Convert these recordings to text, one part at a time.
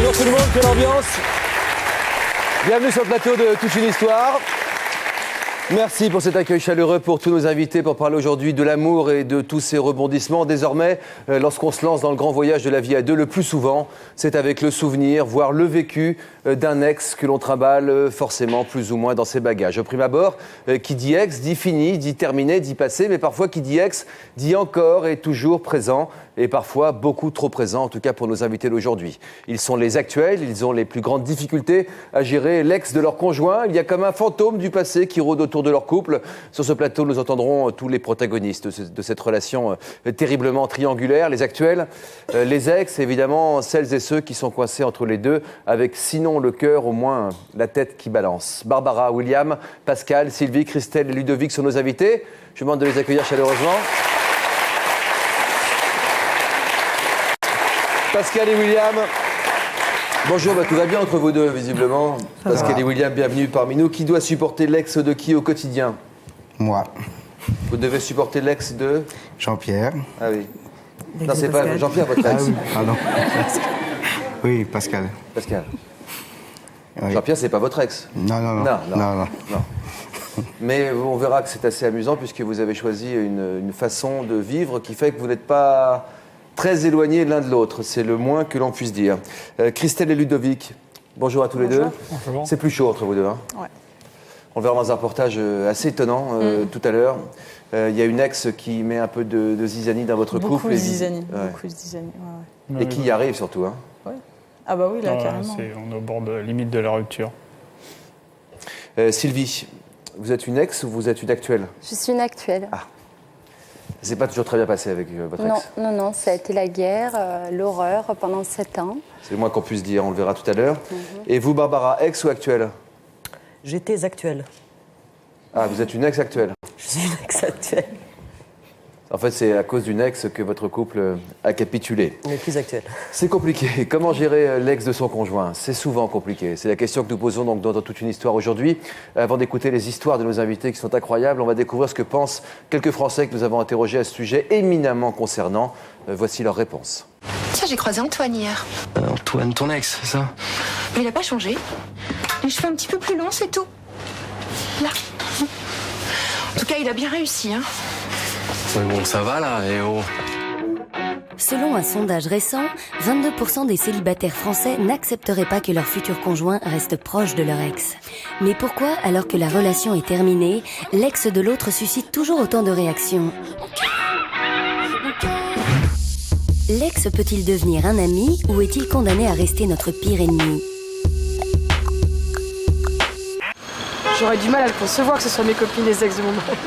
Bonjour tout le monde, quelle ambiance. Bienvenue sur le plateau de Toute une histoire. Merci pour cet accueil chaleureux pour tous nos invités pour parler aujourd'hui de l'amour et de tous ses rebondissements. Désormais, lorsqu'on se lance dans le grand voyage de la vie à deux, le plus souvent, c'est avec le souvenir, voire le vécu d'un ex que l'on trimballe forcément plus ou moins dans ses bagages. Au prime abord, qui dit ex dit fini, dit terminé, dit passé, mais parfois qui dit ex dit encore et toujours présent. Et parfois beaucoup trop présents, en tout cas pour nos invités d'aujourd'hui. Ils sont les actuels, ils ont les plus grandes difficultés à gérer l'ex de leur conjoint. Il y a comme un fantôme du passé qui rôde autour de leur couple. Sur ce plateau, nous entendrons tous les protagonistes de cette relation terriblement triangulaire. Les actuels, les ex, évidemment, celles et ceux qui sont coincés entre les deux, avec sinon le cœur, au moins la tête qui balance. Barbara, William, Pascal, Sylvie, Christelle et Ludovic sont nos invités. Je vous demande de les accueillir chaleureusement. Pascal et William, bonjour, tout va bien entre vous deux, visiblement. Pascal et William, bienvenue parmi nous. Qui doit supporter l'ex de qui au quotidien? Moi. Vous devez supporter l'ex de Jean-Pierre. Ah oui. Non, c'est pas Jean-Pierre, votre ex. Ah oui, pardon. Oui, Pascal. Pascal. Oui. Jean-Pierre, c'est pas votre ex. Non. Mais on verra que c'est assez amusant puisque vous avez choisi une façon de vivre qui fait que vous n'êtes pas très éloignés l'un de l'autre, c'est le moins que l'on puisse dire. Christelle et Ludovic, bonjour à tous les deux. Bonjour. C'est plus chaud entre vous deux. Hein. Ouais. On le verra dans un reportage assez étonnant tout à l'heure. Il y a une ex qui met un peu de zizanie dans votre couple. Beaucoup de zizanie, ouais. Et qui y arrive surtout. Hein. Ouais. Ah bah oui, là, carrément. On est au bord de la limite de la rupture. Sylvie, vous êtes une ex ou vous êtes une actuelle? Je suis une actuelle. Ah. C'est pas toujours très bien passé avec votre ex? Non, ça a été la guerre, l'horreur pendant 7 ans. C'est le moins qu'on puisse dire, on le verra tout à l'heure. Et vous, Barbara, ex ou actuelle? J'étais actuelle. Ah, vous êtes une ex actuelle? Je suis une ex actuelle. En fait, c'est à cause d'une ex que votre couple a capitulé. On est plus actuelle. C'est compliqué. Comment gérer l'ex de son conjoint? C'est souvent compliqué. C'est la question que nous posons donc dans Toute une histoire aujourd'hui. Avant d'écouter les histoires de nos invités qui sont incroyables, on va découvrir ce que pensent quelques Français que nous avons interrogés à ce sujet éminemment concernant. Voici leurs réponses. Tiens, j'ai croisé Antoine hier. Antoine, ton ex, c'est ça? Mais il a pas changé. Les cheveux un petit peu plus longs, c'est tout. Là. En tout cas, il a bien réussi, hein. Mais bon, ça va là, et oh. Selon un sondage récent, 22% des célibataires français n'accepteraient pas que leur futur conjoint reste proche de leur ex. Mais pourquoi, alors que la relation est terminée, l'ex de l'autre suscite toujours autant de réactions? L'ex peut-il devenir un ami ou est-il condamné à rester notre pire ennemi? J'aurais du mal à le concevoir que ce soit mes copines les ex de mon mari.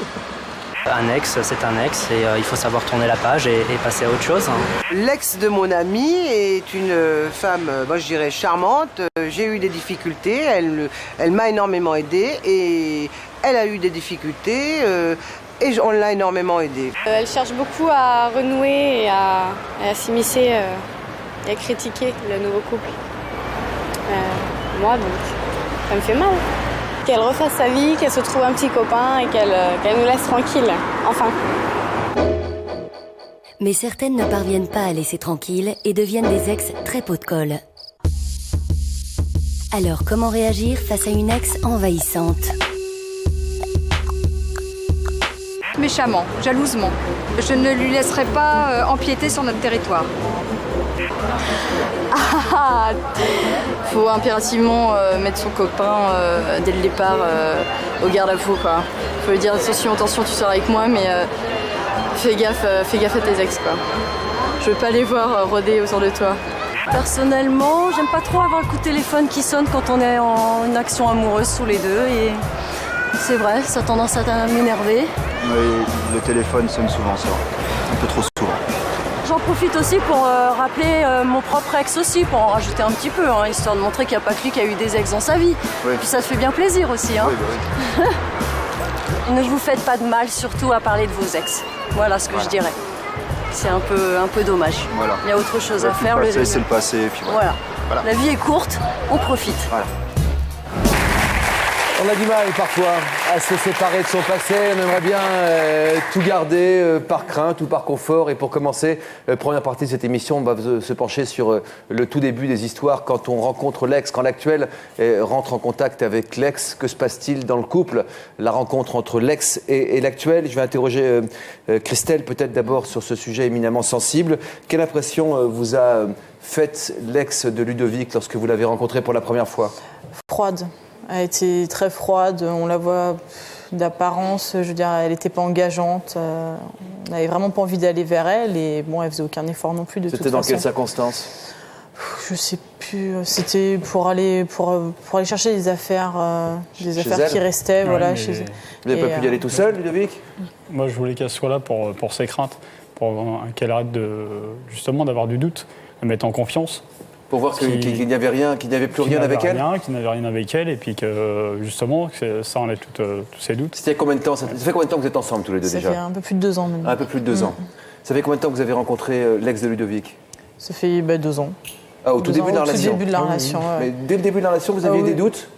Un ex, c'est un ex et il faut savoir tourner la page et passer à autre chose. L'ex de mon amie est une femme, moi je dirais charmante. J'ai eu des difficultés, elle m'a énormément aidée et elle a eu des difficultés et on l'a énormément aidée. Elle cherche beaucoup à renouer et à s'immiscer et à critiquer le nouveau couple. Moi donc, ça me fait mal. Qu'elle refasse sa vie, qu'elle se trouve un petit copain et qu'elle nous laisse tranquille, enfin. Mais certaines ne parviennent pas à laisser tranquille et deviennent des ex très pot de colle. Alors, comment réagir face à une ex envahissante? Méchamment, jalousement. Je ne lui laisserai pas empiéter sur notre territoire. Faut impérativement mettre son copain dès le départ au garde-à-vous, quoi. Faut lui dire attention, tu sors avec moi, mais fais gaffe à tes ex, quoi. Je veux pas les voir rôder autour de toi. Personnellement, j'aime pas trop avoir le coup de téléphone qui sonne quand on est en une action amoureuse tous les deux et c'est vrai, ça a tendance à m'énerver. Oui, le téléphone sonne souvent, ça. Un peu trop souvent. J'en profite aussi pour rappeler mon propre ex aussi, pour en rajouter un petit peu, hein, histoire de montrer qu'il n'y a pas que lui qui a eu des ex dans sa vie. Oui. Puis ça fait bien plaisir aussi. Hein. Oui. Ne vous faites pas de mal, surtout à parler de vos ex. Voilà ce que je dirais. C'est un peu dommage. Voilà. Il y a autre chose à faire. Le passé, c'est le passé. Puis voilà. La vie est courte, on profite. Voilà. On a du mal parfois à se séparer de son passé, on aimerait bien tout garder par crainte ou par confort. Et pour commencer, première partie de cette émission, on va se pencher sur le tout début des histoires. Quand on rencontre l'ex, quand l'actuel rentre en contact avec l'ex, que se passe-t-il dans le couple? La rencontre entre l'ex et l'actuel. Je vais interroger Christelle peut-être d'abord sur ce sujet éminemment sensible. Quelle impression vous a faite l'ex de Ludovic lorsque vous l'avez rencontré pour la première fois? Froide. Elle était très froide, on la voit d'apparence, je veux dire, elle n'était pas engageante. On n'avait vraiment pas envie d'aller vers elle et bon, elle faisait aucun effort non plus de toute façon. C'était dans quelles circonstances? Je sais plus. C'était pour aller chercher des affaires qui restaient, Ouais, voilà. Vous n'avez pas pu y aller tout seul, Ludovic? Moi, je voulais qu'elle soit là pour ses craintes, pour qu'elle arrête justement d'avoir du doute, de mettre en confiance. Pour voir qu'il n'y avait rien, qu'il n'y avait plus rien avec elle? Qu'il n'avait rien avec elle, et puis que justement, ça enlève tous ses doutes. C'était combien de temps? Ça fait combien de temps que vous êtes ensemble tous les deux déjà? Ça fait un peu plus de 2 ans maintenant. Un peu plus de 2 ans. Ça fait combien de temps que vous avez rencontré l'ex de Ludovic? Ça fait 2 ans. Ah, au tout début de la relation? Au tout début de la relation, ouais. Mais dès le début de la relation, vous aviez des doutes?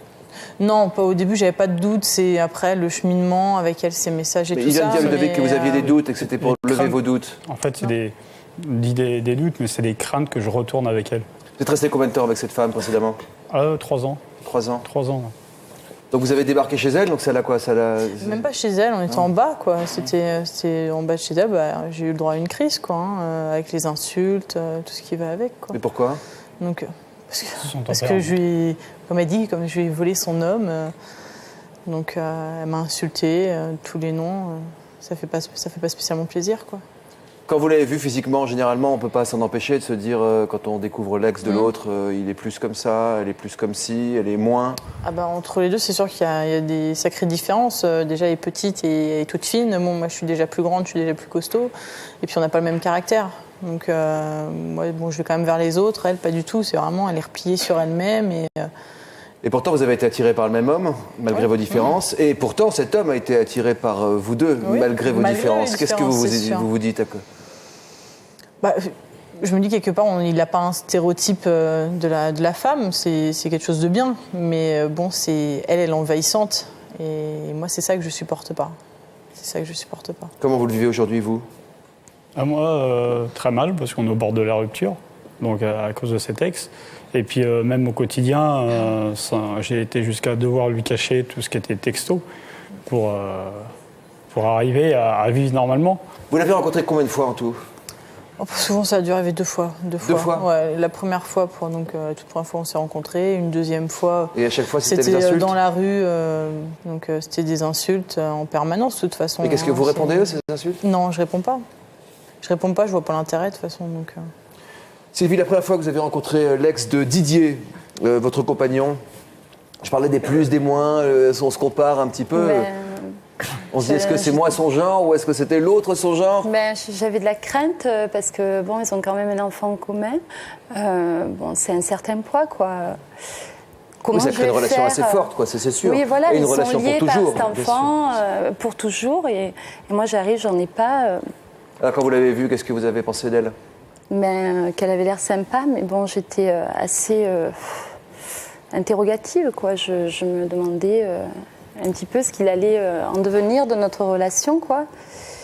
Non, pas au début, j'avais pas de doutes. C'est après le cheminement avec elle, ses messages et tout ça. Il vient de dire, Ludovic, que vous aviez des doutes et que c'était pour lever vos doutes. En fait, c'est des doutes, mais c'est des craintes que je retourne avec elle. Vous êtes resté combien de temps avec cette femme précédemment? 3 ans. 3 ans? 3 ans. Donc vous avez débarqué chez elle, donc ça l'a quoi? Même pas chez elle, on était en bas, quoi. C'était en bas de chez elle, j'ai eu le droit à une crise, quoi, avec les insultes, tout ce qui va avec, quoi. Mais pourquoi? Donc, parce que je lui, comme elle dit, comme je lui ai volé son homme, donc elle m'a insulté, tous les noms, ça fait pas spécialement plaisir, quoi. Quand vous l'avez vu physiquement, généralement, on ne peut pas s'en empêcher de se dire, quand on découvre l'ex de l'autre, il est plus comme ça, elle est plus comme ci, elle est moins. Entre les deux, c'est sûr qu'il y a des sacrées différences. Déjà, elle est petite et elle est toute fine. Bon, moi, je suis déjà plus grande, je suis déjà plus costaud. Et puis, on n'a pas le même caractère. Donc, moi, je vais quand même vers les autres. Elle, pas du tout. C'est vraiment, elle est repliée sur elle-même. Et pourtant, vous avez été attiré par le même homme, malgré vos différences. Et pourtant, cet homme a été attiré par vous deux, malgré vos différences. Qu'est-ce que vous dites je me dis quelque part, il n'a pas un stéréotype de la femme, c'est quelque chose de bien. Mais bon, elle est envahissante. Et moi, c'est ça que je supporte pas. Comment vous le vivez aujourd'hui, vous? Moi, très mal, parce qu'on est au bord de la rupture, donc à cause de cet ex. Et puis même au quotidien, j'ai été jusqu'à devoir lui cacher tout ce qui était texto pour arriver à vivre normalement. Vous l'avez rencontré combien de fois en tout? Souvent, ça a dû arriver 2 fois. 2 fois. Ouais, la première fois, la toute première fois, on s'est rencontrés. Une deuxième fois, et à chaque fois, c'était des insultes dans la rue. Donc, c'était des insultes en permanence, de toute façon. Et qu'est-ce que vous répondez à ces insultes? Non, je réponds pas. Je vois pas l'intérêt, de toute façon. Donc, Sylvie, la première fois que vous avez rencontré l'ex de Didier, votre compagnon, je parlais des plus, des moins, on se compare un petit peu. On se dit, est-ce que c'est moi son genre ou est-ce que c'était l'autre son genre? J'avais de la crainte parce que, bon, ils ont quand même un enfant en commun. C'est un certain poids, quoi. Comment ça crée une relation assez forte, quoi, c'est sûr. Oui, voilà, et une ils relation sont liés pour toujours, par cet enfant pour toujours. Et moi, j'arrive, j'en ai pas. Alors, quand vous l'avez vue, qu'est-ce que vous avez pensé d'elle? Qu'elle avait l'air sympa, mais bon, j'étais assez interrogative, quoi. Je me demandais un petit peu ce qu'il allait en devenir de notre relation, quoi.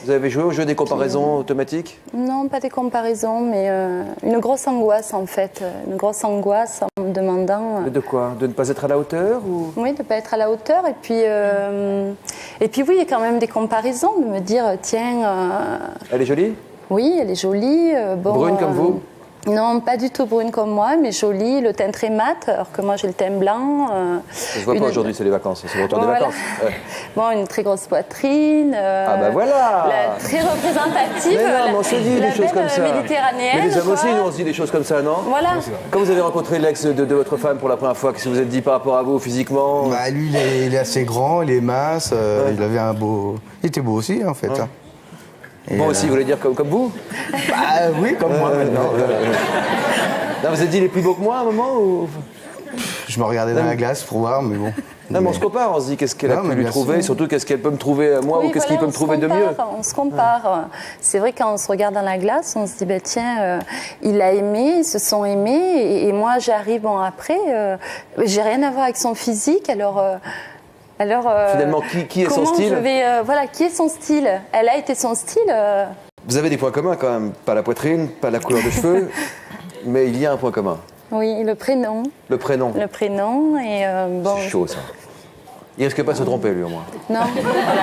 Vous avez joué au jeu des comparaisons automatiques? Non, pas des comparaisons, mais une grosse angoisse, en fait. Une grosse angoisse en me demandant... De quoi? De ne pas être à la hauteur ou... Oui, de ne pas être à la hauteur. Et puis oui, il y a quand même des comparaisons, de me dire, tiens... Elle est jolie? Oui, elle est jolie. Brune comme vous? Non, pas du tout brune comme moi, mais jolie, le teint très mat, alors que moi j'ai le teint blanc. Je vois pas aujourd'hui, c'est les vacances, c'est le retour des vacances. Ouais. Bon, une très grosse poitrine. Voilà. Très représentative. Mais non, on se dit des choses comme ça. Méditerranéenne. Mais les hommes aussi, nous, on se dit des choses comme ça, non? Voilà. Quand vous avez rencontré l'ex de votre femme pour la première fois, qu'est-ce que vous êtes dit par rapport à vous physiquement? Lui, il est assez grand, il est mince, il avait un beau... Il était beau aussi, en fait. Moi aussi, vous voulez dire comme vous? Oui, comme moi maintenant. Non, vous êtes dit, il est plus beau que moi à un moment ou... Je me regardais dans la glace pour voir, mais bon. Non, mais on se compare, on se dit qu'est-ce qu'elle a pu lui trouver, surtout qu'est-ce qu'elle peut me trouver à moi ou qu'est-ce qu'il peut me trouver de mieux. On se compare. C'est vrai, quand on se regarde dans la glace, on se dit, tiens, il a aimé, ils se sont aimés, et moi j'arrive après, j'ai rien à voir avec son physique, alors Alors, Finalement, qui est son comment style je vais, voilà, qui est son style? Elle a été son style. Vous avez des points communs quand même. Pas la poitrine, pas la couleur de cheveux, mais il y a un point commun. Oui, le prénom. Le prénom. Le prénom et bon. C'est chaud ça. Il risque pas de se tromper lui au moins. Non. Voilà.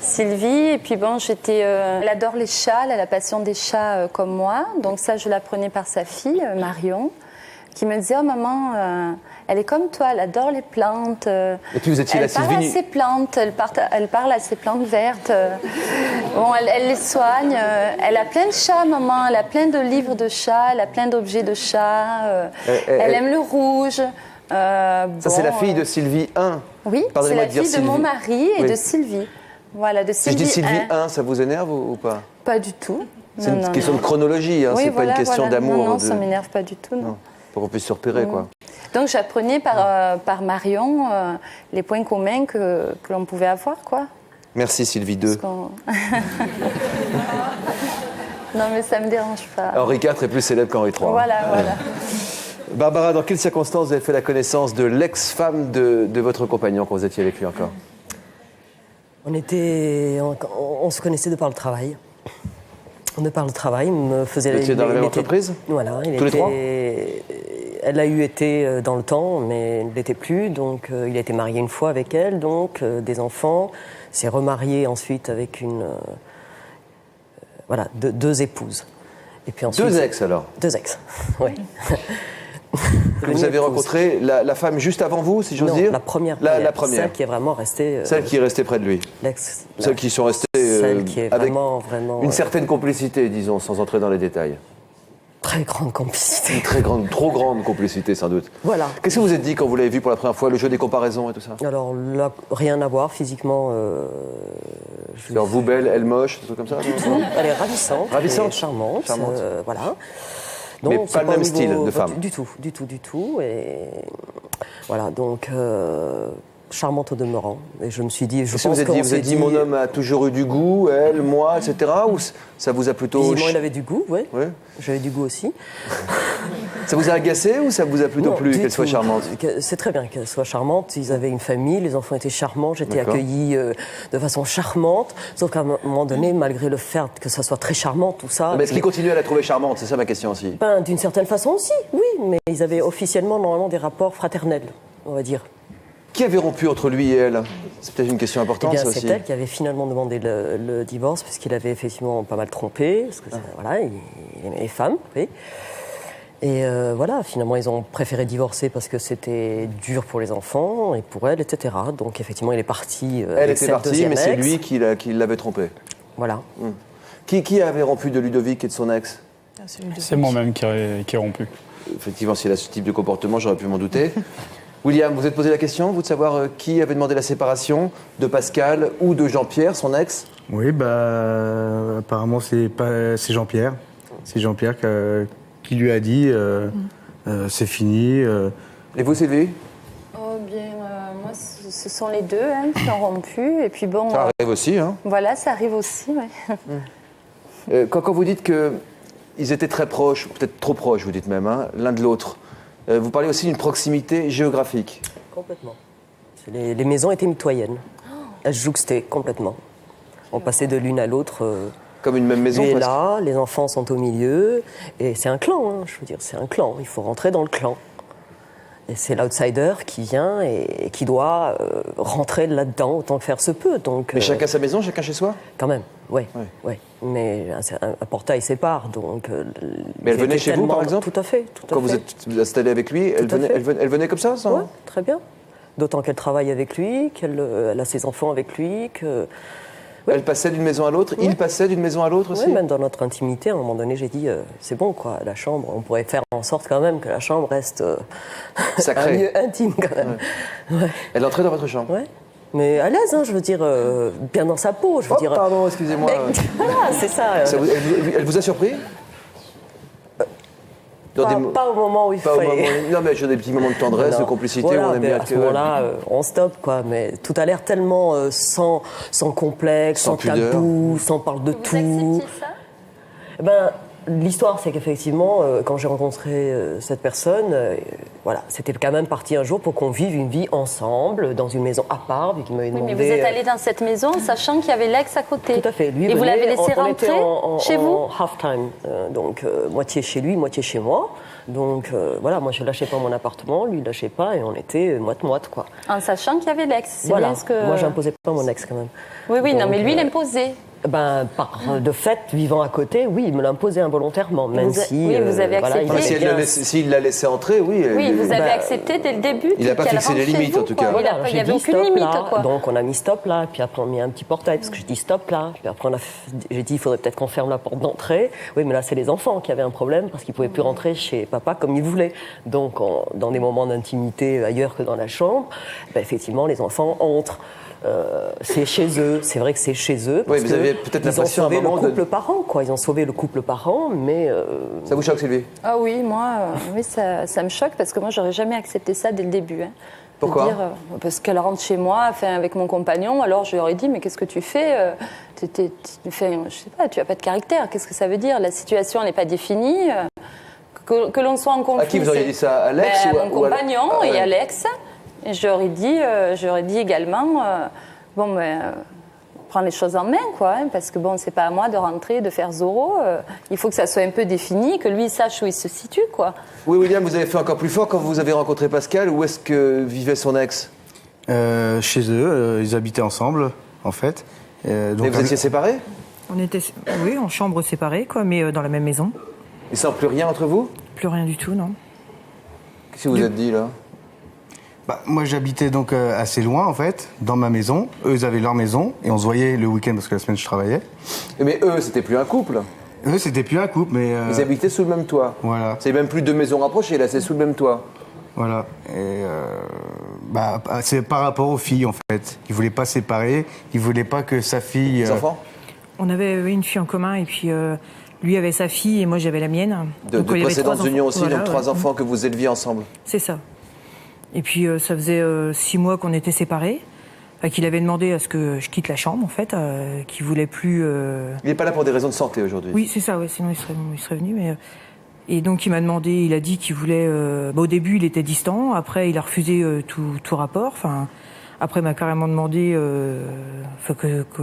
Sylvie, et puis bon, elle adore les chats, elle a la passion des chats comme moi, donc ça je l'apprenais par sa fille, Marion, qui me disait, oh maman, elle est comme toi, elle adore les plantes. Et puis vous étiez la Sylvie. Elle parle à ses plantes, elle parle à ses plantes vertes. Bon, elle les soigne. Elle a plein de chats, maman, elle a plein de livres de chats, elle a plein d'objets de chats. Elle aime le rouge. Ça c'est la fille de Sylvie 1. Oui, c'est la fille de mon mari et de Sylvie. Voilà, de Sylvie. Si je dis Sylvie 1, ça vous énerve ou pas? Pas du tout. C'est une question de chronologie, hein, oui, c'est pas une question d'amour. Non, ça m'énerve pas du tout, non. Pour qu'on puisse se repérer, quoi. Donc j'apprenais par Marion les points communs que l'on pouvait avoir, quoi. Merci Sylvie 2. Non, mais ça me dérange pas. Henri IV est plus célèbre qu'Henri III. Voilà. Barbara, dans quelles circonstances vous avez fait la connaissance de l'ex-femme de votre compagnon quand vous étiez avec lui encore? On se connaissait de par le travail. De par le travail, il me faisait... Vous étiez dans la même entreprise? Voilà. Tous les trois? Elle a été dans le temps, mais elle ne l'était plus. Donc, il a été marié une fois avec elle, donc des enfants. S'est remarié ensuite avec deux épouses. Et puis ensuite, 2 ex alors? 2 ex, oui. Que vous avez rencontré la femme juste avant vous, si j'ose dire? La première. La première. Celle qui est vraiment restée... Celle qui est restée près de lui. Celles qui sont restées celle qui est avec vraiment une certaine complicité, disons, sans entrer dans les détails. Très grande complicité. Une très grande, trop grande complicité, sans doute. Voilà. Qu'est-ce que vous êtes dit quand vous l'avez vu pour la première fois, le jeu des comparaisons et tout ça? Alors là, rien à voir physiquement. Alors vous belle, elle moche, des trucs comme ça? Elle est ravissante. Ravissante. Charmante. Voilà. Donc, mais pas le même style de femme. Du tout. Et voilà, donc charmante au demeurant. Et je me suis dit, Qu'est-ce que vous avez dit, mon homme a toujours eu du goût, elle, moi, etc. Ou ça vous a plutôt... Moi, il avait du goût, oui. J'avais du goût aussi. Ça vous a agacé ou ça vous a plutôt plu qu'elle soit charmante? C'est très bien qu'elle soit charmante. Ils avaient une famille, les enfants étaient charmants, j'étais accueillie de façon charmante. Sauf qu'à un moment donné, malgré le fait que ça soit très charmant, tout ça... Mais est-ce qu'ils continuaient à la trouver charmante? C'est ça ma question aussi. D'une certaine façon aussi, oui. Mais ils avaient officiellement, normalement, des rapports fraternels, on va dire. Qui avait rompu entre lui et elle? C'est peut-être une question importante, ça aussi. C'est elle qui avait finalement demandé le divorce, puisqu'il avait effectivement pas mal trompé. Parce que voilà, il aimait les femmes, oui. Et voilà, finalement, ils ont préféré divorcer parce que c'était dur pour les enfants et pour elle, etc. Donc, effectivement, il est parti. Elle était partie, mais c'est lui qui l'avait trompée. Voilà. Qui avait rompu de Ludovic et de son ex? C'est moi-même qui ai rompu. Effectivement, s'il a ce type de comportement, j'aurais pu m'en douter. William, vous vous êtes posé la question, vous, de savoir qui avait demandé la séparation de Pascal ou de Jean-Pierre, son ex? Oui, apparemment, c'est Jean-Pierre. C'est Jean-Pierre qui lui a dit c'est fini. Et vous, Sylvie? Oh bien, moi, ce sont les deux qui ont rompu. Et puis bon. Ça arrive aussi, hein? Voilà, ça arrive aussi, oui. Quand vous dites qu'ils étaient très proches, peut-être trop proches, vous dites même, hein, l'un de l'autre, vous parlez aussi d'une proximité géographique. Complètement. Les maisons étaient mitoyennes. Elles se jouxtaient complètement. On passait de l'une à l'autre. Comme une même maison, lui est presque. là, les enfants sont au milieu. Et c'est un clan, hein, je veux dire, c'est un clan. Il faut rentrer dans le clan. Et c'est l'outsider qui vient et qui doit rentrer là-dedans autant que faire se peut. Donc, mais chacun sa maison, chacun chez soi? Quand même, oui. Mais un portail sépare, donc... mais elle venait chez vous, par exemple? Tout à fait. Quand vous êtes installé avec lui, elle venait comme ça? Oui, très bien. D'autant qu'elle travaille avec lui, qu'elle a ses enfants avec lui, que... Ouais. Elle passait d'une maison à l'autre, il passait d'une maison à l'autre aussi? Oui, même dans notre intimité, à un moment donné, j'ai dit, c'est bon, quoi, la chambre, on pourrait faire en sorte quand même que la chambre reste sacrée. Un lieu intime, quand même. Ouais. Elle entrait dans votre chambre? Oui. Mais à l'aise, hein, je veux dire, bien dans sa peau, je veux dire... pardon, excusez-moi. Voilà, c'est ça. Elle vous a surpris? Pas au moment où il fallait. Non, mais j'ai des petits moments de tendresse, de complicité, voilà, on aime bien à ce moment-là, on stoppe, quoi. Mais tout a l'air tellement sans complexe, sans tabou, sans parle de tout. Vous acceptiez ça? l'histoire, c'est qu'effectivement, quand j'ai rencontré cette personne, voilà, c'était quand même parti un jour pour qu'on vive une vie ensemble, dans une maison à part, puis qu'il m'avait demandé... Oui, mais vous êtes allé dans cette maison, sachant qu'il y avait l'ex à côté. Tout à fait. Lui, et vous l'avez laissé rentrer chez vous en half-time, donc moitié chez lui, moitié chez moi. Donc voilà, moi je lâchais pas mon appartement, lui il lâchait pas, et on était moite-moite, quoi. En sachant qu'il y avait l'ex, c'est voilà. bien ce que... Moi j'imposais pas mon ex quand même. Oui, donc, non, mais lui il imposait. De fait, vivant à côté, oui, il me l'a imposé involontairement, même si... Oui, vous avez accepté. Voilà, s'il l'a laissé entrer, oui. Oui, vous avez accepté dès le début. Il n'a pas fixé les limites, en tout cas. Il n'y avait aucune limite, quoi. Donc on a mis stop là, puis après on a mis un petit portail, parce que j'ai dit stop là, puis après j'ai dit il faudrait peut-être qu'on ferme la porte d'entrée. Oui, mais là c'est les enfants qui avaient un problème, parce qu'ils ne pouvaient plus rentrer chez papa comme ils voulaient. Donc dans des moments d'intimité ailleurs que dans la chambre, effectivement les enfants entrent. C'est chez eux, c'est vrai que c'est chez eux. Oui, vous avez peut-être l'impression à un moment Ils ont sauvé le couple parent, quoi. Ils ont sauvé le couple parent, mais... Ça vous choque, Sylvie? Ah oui, moi, oui, ça me choque, parce que moi, j'aurais jamais accepté ça dès le début. Hein. Pourquoi? Parce qu'elle rentre chez moi, avec mon compagnon, alors je lui aurais dit, mais qu'est-ce que tu fais? Je sais pas, tu n'as pas de caractère, qu'est-ce que ça veut dire? La situation n'est pas définie, que l'on soit en conflit... À qui vous auriez dit ça? À l'ex à mon compagnon et à l'ex. Et j'aurais dit également, prends les choses en main, quoi, hein, parce que bon, c'est pas à moi de rentrer, de faire Zorro. Il faut que ça soit un peu défini, que lui sache où il se situe, quoi. Oui, William, vous avez fait encore plus fort quand vous avez rencontré Pascal. Où est-ce que vivait son ex? Chez eux, ils habitaient ensemble, en fait. Donc, et vous étiez séparés? On était, oui, en chambre séparée, quoi, mais dans la même maison. Et sans plus rien entre vous? Plus rien du tout, non. Qu'est-ce que vous êtes dit, là? Moi, j'habitais donc assez loin, en fait, dans ma maison. Eux, ils avaient leur maison, et on se voyait le week-end parce que la semaine, je travaillais. Mais eux, c'était plus un couple? Eux, c'était plus un couple, mais... Ils habitaient sous le même toit? Voilà. C'est même plus deux maisons rapprochées, là, c'est sous le même toit? Voilà. Et c'est par rapport aux filles, en fait. Ils voulaient pas séparer, ils voulaient pas que sa fille... Les enfants? On avait une fille en commun, et puis... lui avait sa fille, et moi, j'avais la mienne. De précédentes unions aussi, voilà, donc 3 enfants que vous éleviez ensemble? C'est ça. Et puis ça faisait 6 mois qu'on était séparés, qu'il avait demandé à ce que je quitte la chambre, en fait, qu'il voulait plus... Il n'est pas là pour des raisons de santé aujourd'hui? Oui, c'est ça, ouais, sinon il serait venu. Mais, et donc il m'a demandé, il a dit qu'il voulait... au début, il était distant, après il a refusé tout rapport. Après il m'a carrément demandé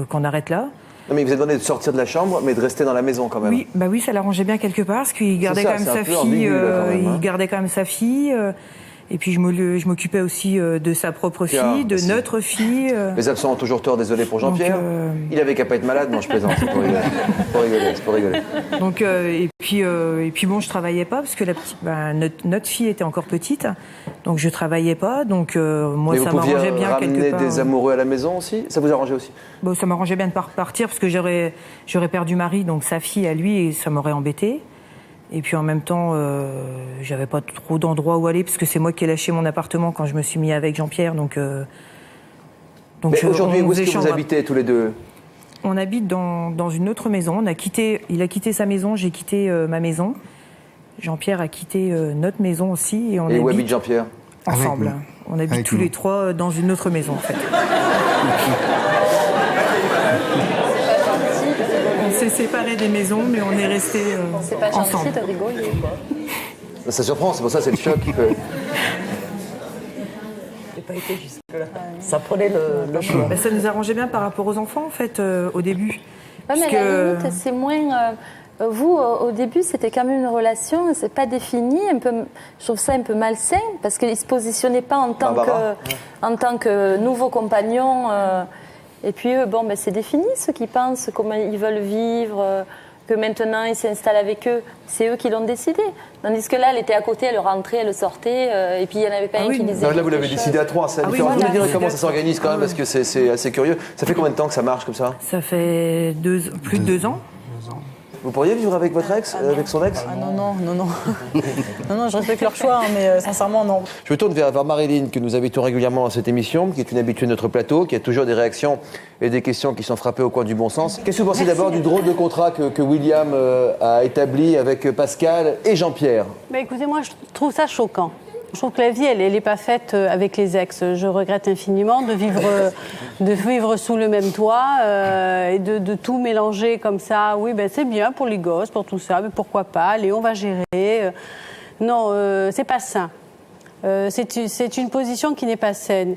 qu'on arrête là. Non, mais il vous a demandé de sortir de la chambre, mais de rester dans la maison quand même. Oui, oui, ça l'arrangeait bien quelque part, parce qu'il gardait quand même sa fille. Il gardait quand même sa fille. Et puis je m'occupais aussi de sa propre fille, de notre fille. Les absents ont toujours tort, désolé pour Jean-Pierre. Il avait qu'à pas être malade, non je plaisante, c'est pour rigoler. Donc et puis bon, je travaillais pas parce que notre fille était encore petite, donc je travaillais pas, donc moi ça m'arrangeait bien quelque part. Vous pouviez ramener des amoureux à la maison aussi? Ça vous arrangeait aussi? Bon, ça m'arrangeait bien de partir parce que j'aurais perdu Marie, donc sa fille à lui, et ça m'aurait embêté. Et puis en même temps, j'avais pas trop d'endroits où aller parce que c'est moi qui ai lâché mon appartement quand je me suis mis avec Jean-Pierre. Donc aujourd'hui, où est-ce que vous habitez tous les deux? On habite dans une autre maison. Il a quitté sa maison, j'ai quitté ma maison. Jean-Pierre a quitté notre maison aussi. Et où habite Jean-Pierre? Ensemble. On habite tous les trois dans une autre maison en fait. On s'est séparés des maisons, mais on est restés ensemble. C'est pas gentil de rigoler, quoi. Ça surprend, c'est pour ça c'est le choc. J'ai pas été jusque-là. Ça prenait le chemin. Ça nous arrangeait bien par rapport aux enfants, en fait, au début. Ouais, mais à la limite, c'est moins... vous, au début, c'était quand même une relation, c'est pas défini, je trouve ça un peu malsain, parce qu'il se positionnait pas en tant que nouveau compagnon... Et puis eux, c'est défini, ceux qui pensent comment ils veulent vivre, que maintenant ils s'installent avec eux. C'est eux qui l'ont décidé. Tandis que là, elle était à côté, elle rentrait, elle sortait, et puis il n'y en avait pas un qui disait. Là, vous l'avez décidé à 3, c'est la différence. Vous me direz comment ça s'organise quand même, parce que c'est assez curieux. Ça fait combien de temps que ça marche comme ça? Ça fait plus de 2 ans. Vous pourriez vivre avec votre ex, avec son ex? Non. Non, je respecte leur choix, mais sincèrement, non. Je me tourne vers Marilyn, que nous invitons régulièrement dans cette émission, qui est une habituée de notre plateau, qui a toujours des réactions et des questions qui sont frappées au coin du bon sens. Qu'est-ce que vous pensez d'abord du drôle de contrat que William a établi avec Pascal et Jean-Pierre? Écoutez, moi, je trouve ça choquant. Je trouve que la vie, elle n'est pas faite avec les ex. Je regrette infiniment de vivre sous le même toit et de tout mélanger comme ça. Oui, ben c'est bien pour les gosses, pour tout ça, mais pourquoi pas? Allez, on va gérer. Non, c'est pas sain. C'est une position qui n'est pas saine.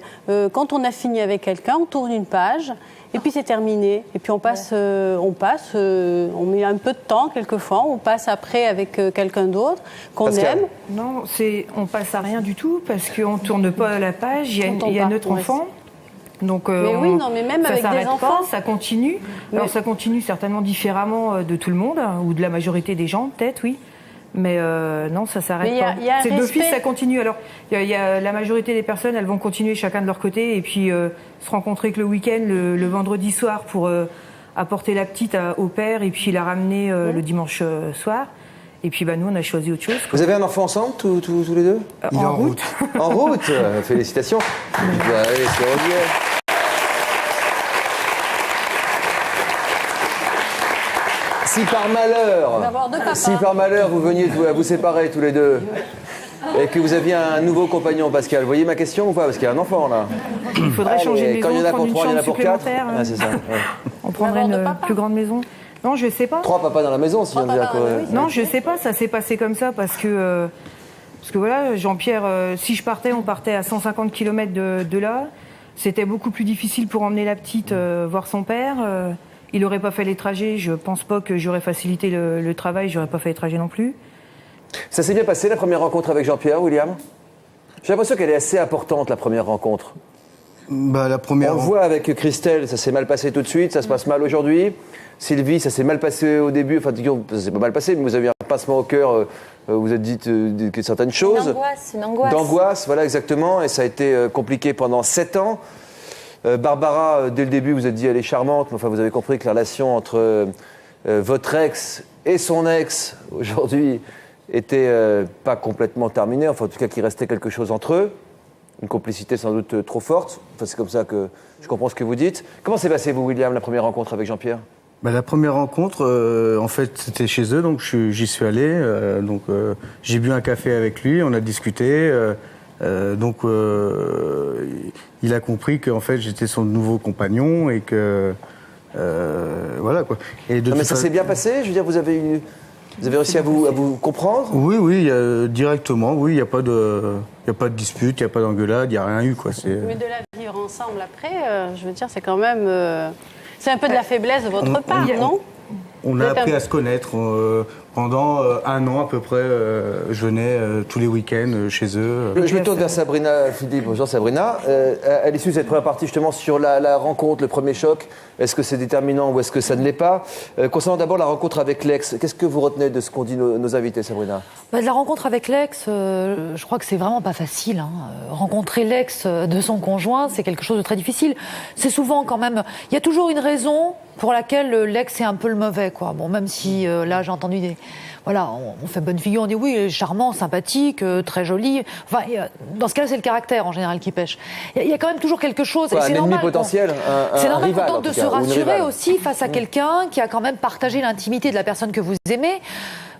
Quand on a fini avec quelqu'un, on tourne une page. Et puis c'est terminé. Et puis on met un peu de temps quelquefois, on passe après avec quelqu'un d'autre qu'on aime. Non, on passe à rien du tout parce qu'on ne tourne pas la page, il y a notre enfant. Donc, mais oui, non, mais même avec des enfants, ça continue. Alors ça continue certainement différemment de tout le monde, ou de la majorité des gens, peut-être, oui. Mais non, ça s'arrête pas. C'est d'office, ça continue. Alors, il y a la majorité des personnes, elles vont continuer chacun de leur côté et puis se rencontrer que le week-end, le vendredi soir pour apporter la petite au père et puis la ramener le dimanche soir. Et puis nous, on a choisi autre chose. Vous avez un enfant ensemble, tous les deux? Il est en route. En route. Félicitations. Allez, c'est Olivier. Si par malheur vous veniez à vous séparer tous les deux et que vous aviez un nouveau compagnon, Pascal, vous voyez ma question ou pas? Parce qu'il y a un enfant là. Il faudrait changer de maison, quand il y en a pour 3, il y en a pour 4. Ah, c'est ça. Ouais. On prendrait une plus grande maison. Non, je sais pas. 3 papas dans la maison, si on dit à quoi. Non, je sais pas, ça s'est passé comme ça parce que voilà, Jean-Pierre, si je partais, on partait à 150 km de là. C'était beaucoup plus difficile pour emmener la petite voir son père. Il n'aurait pas fait les trajets, je pense pas que j'aurais facilité le travail, j'aurais pas fait les trajets non plus. Ça s'est bien passé la première rencontre avec Jean-Pierre, William? J'ai l'impression qu'elle est assez importante, la première rencontre. La première. On le voit avec Christelle, ça s'est mal passé tout de suite, ça se passe mal aujourd'hui. Sylvie, ça s'est mal passé au début, enfin, ça s'est pas mal passé, mais vous avez un passement au cœur, vous êtes dit certaines choses. Une angoisse. D'angoisse, voilà, exactement, et ça a été compliqué pendant 7 ans. Barbara, dès le début, vous êtes dit elle est charmante, mais enfin, vous avez compris que la relation entre votre ex et son ex, aujourd'hui, était pas complètement terminée, enfin en tout cas qu'il restait quelque chose entre eux, une complicité sans doute trop forte, enfin, c'est comme ça que je comprends ce que vous dites. Comment s'est passé, vous, William, la première rencontre avec Jean-Pierre? La première rencontre, en fait, c'était chez eux, donc j'y suis allé, j'ai bu un café avec lui, on a discuté, il a compris qu'en fait j'étais son nouveau compagnon et que voilà quoi. Et mais ça s'est bien passé, je veux dire, vous avez réussi à vous comprendre? Oui, directement, oui, il n'y a pas de dispute, il n'y a pas d'engueulade, il n'y a rien eu quoi. Mais de la vivre ensemble après, je veux dire, c'est quand même, c'est un peu de la faiblesse de votre part, non? On a appris à se connaître. Pendant 1 an à peu près, je venais tous les week-ends chez eux. Je me tourne vers Sabrina Philippe. Bonjour Sabrina. À l'issue de cette première partie, justement, sur la rencontre, le premier choc, est-ce que c'est déterminant ou est-ce que ça ne l'est pas? Concernant d'abord la rencontre avec l'ex, qu'est-ce que vous retenez de ce qu'ont dit nos invités, Sabrina? De la rencontre avec l'ex, je crois que c'est vraiment pas facile. Rencontrer l'ex de son conjoint, c'est quelque chose de très difficile. C'est souvent quand même... Il y a toujours une raison pour laquelle l'ex est un peu le mauvais, quoi. Bon, même si là j'ai entendu des... Voilà, on fait bonne figure, on dit oui, il est charmant, sympathique, très joli. Enfin, dans ce cas-là, c'est le caractère en général qui pêche. Il y a quand même toujours quelque chose. Quoi, un ennemi potentiel, c'est normal rival, qu'on tente de se rassurer aussi face à quelqu'un qui a quand même partagé l'intimité de la personne que vous aimez.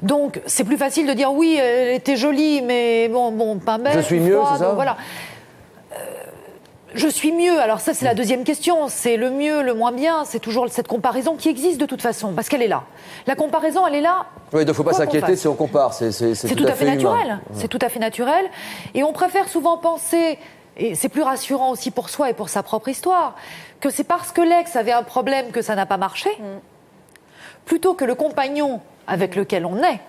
Donc, c'est plus facile de dire oui, elle était jolie, mais bon, pas belle. Je suis mieux, c'est ça? Voilà. Je suis mieux. Alors ça, c'est la deuxième question. C'est le mieux, le moins bien. C'est toujours cette comparaison qui existe de toute façon, parce qu'elle est là. La comparaison, elle est là. Oui, il ne faut pas s'inquiéter si on compare. C'est tout à fait naturel. C'est tout à fait naturel. Et on préfère souvent penser, et c'est plus rassurant aussi pour soi et pour sa propre histoire, que c'est parce que l'ex avait un problème que ça n'a pas marché, plutôt que le compagnon avec lequel on est.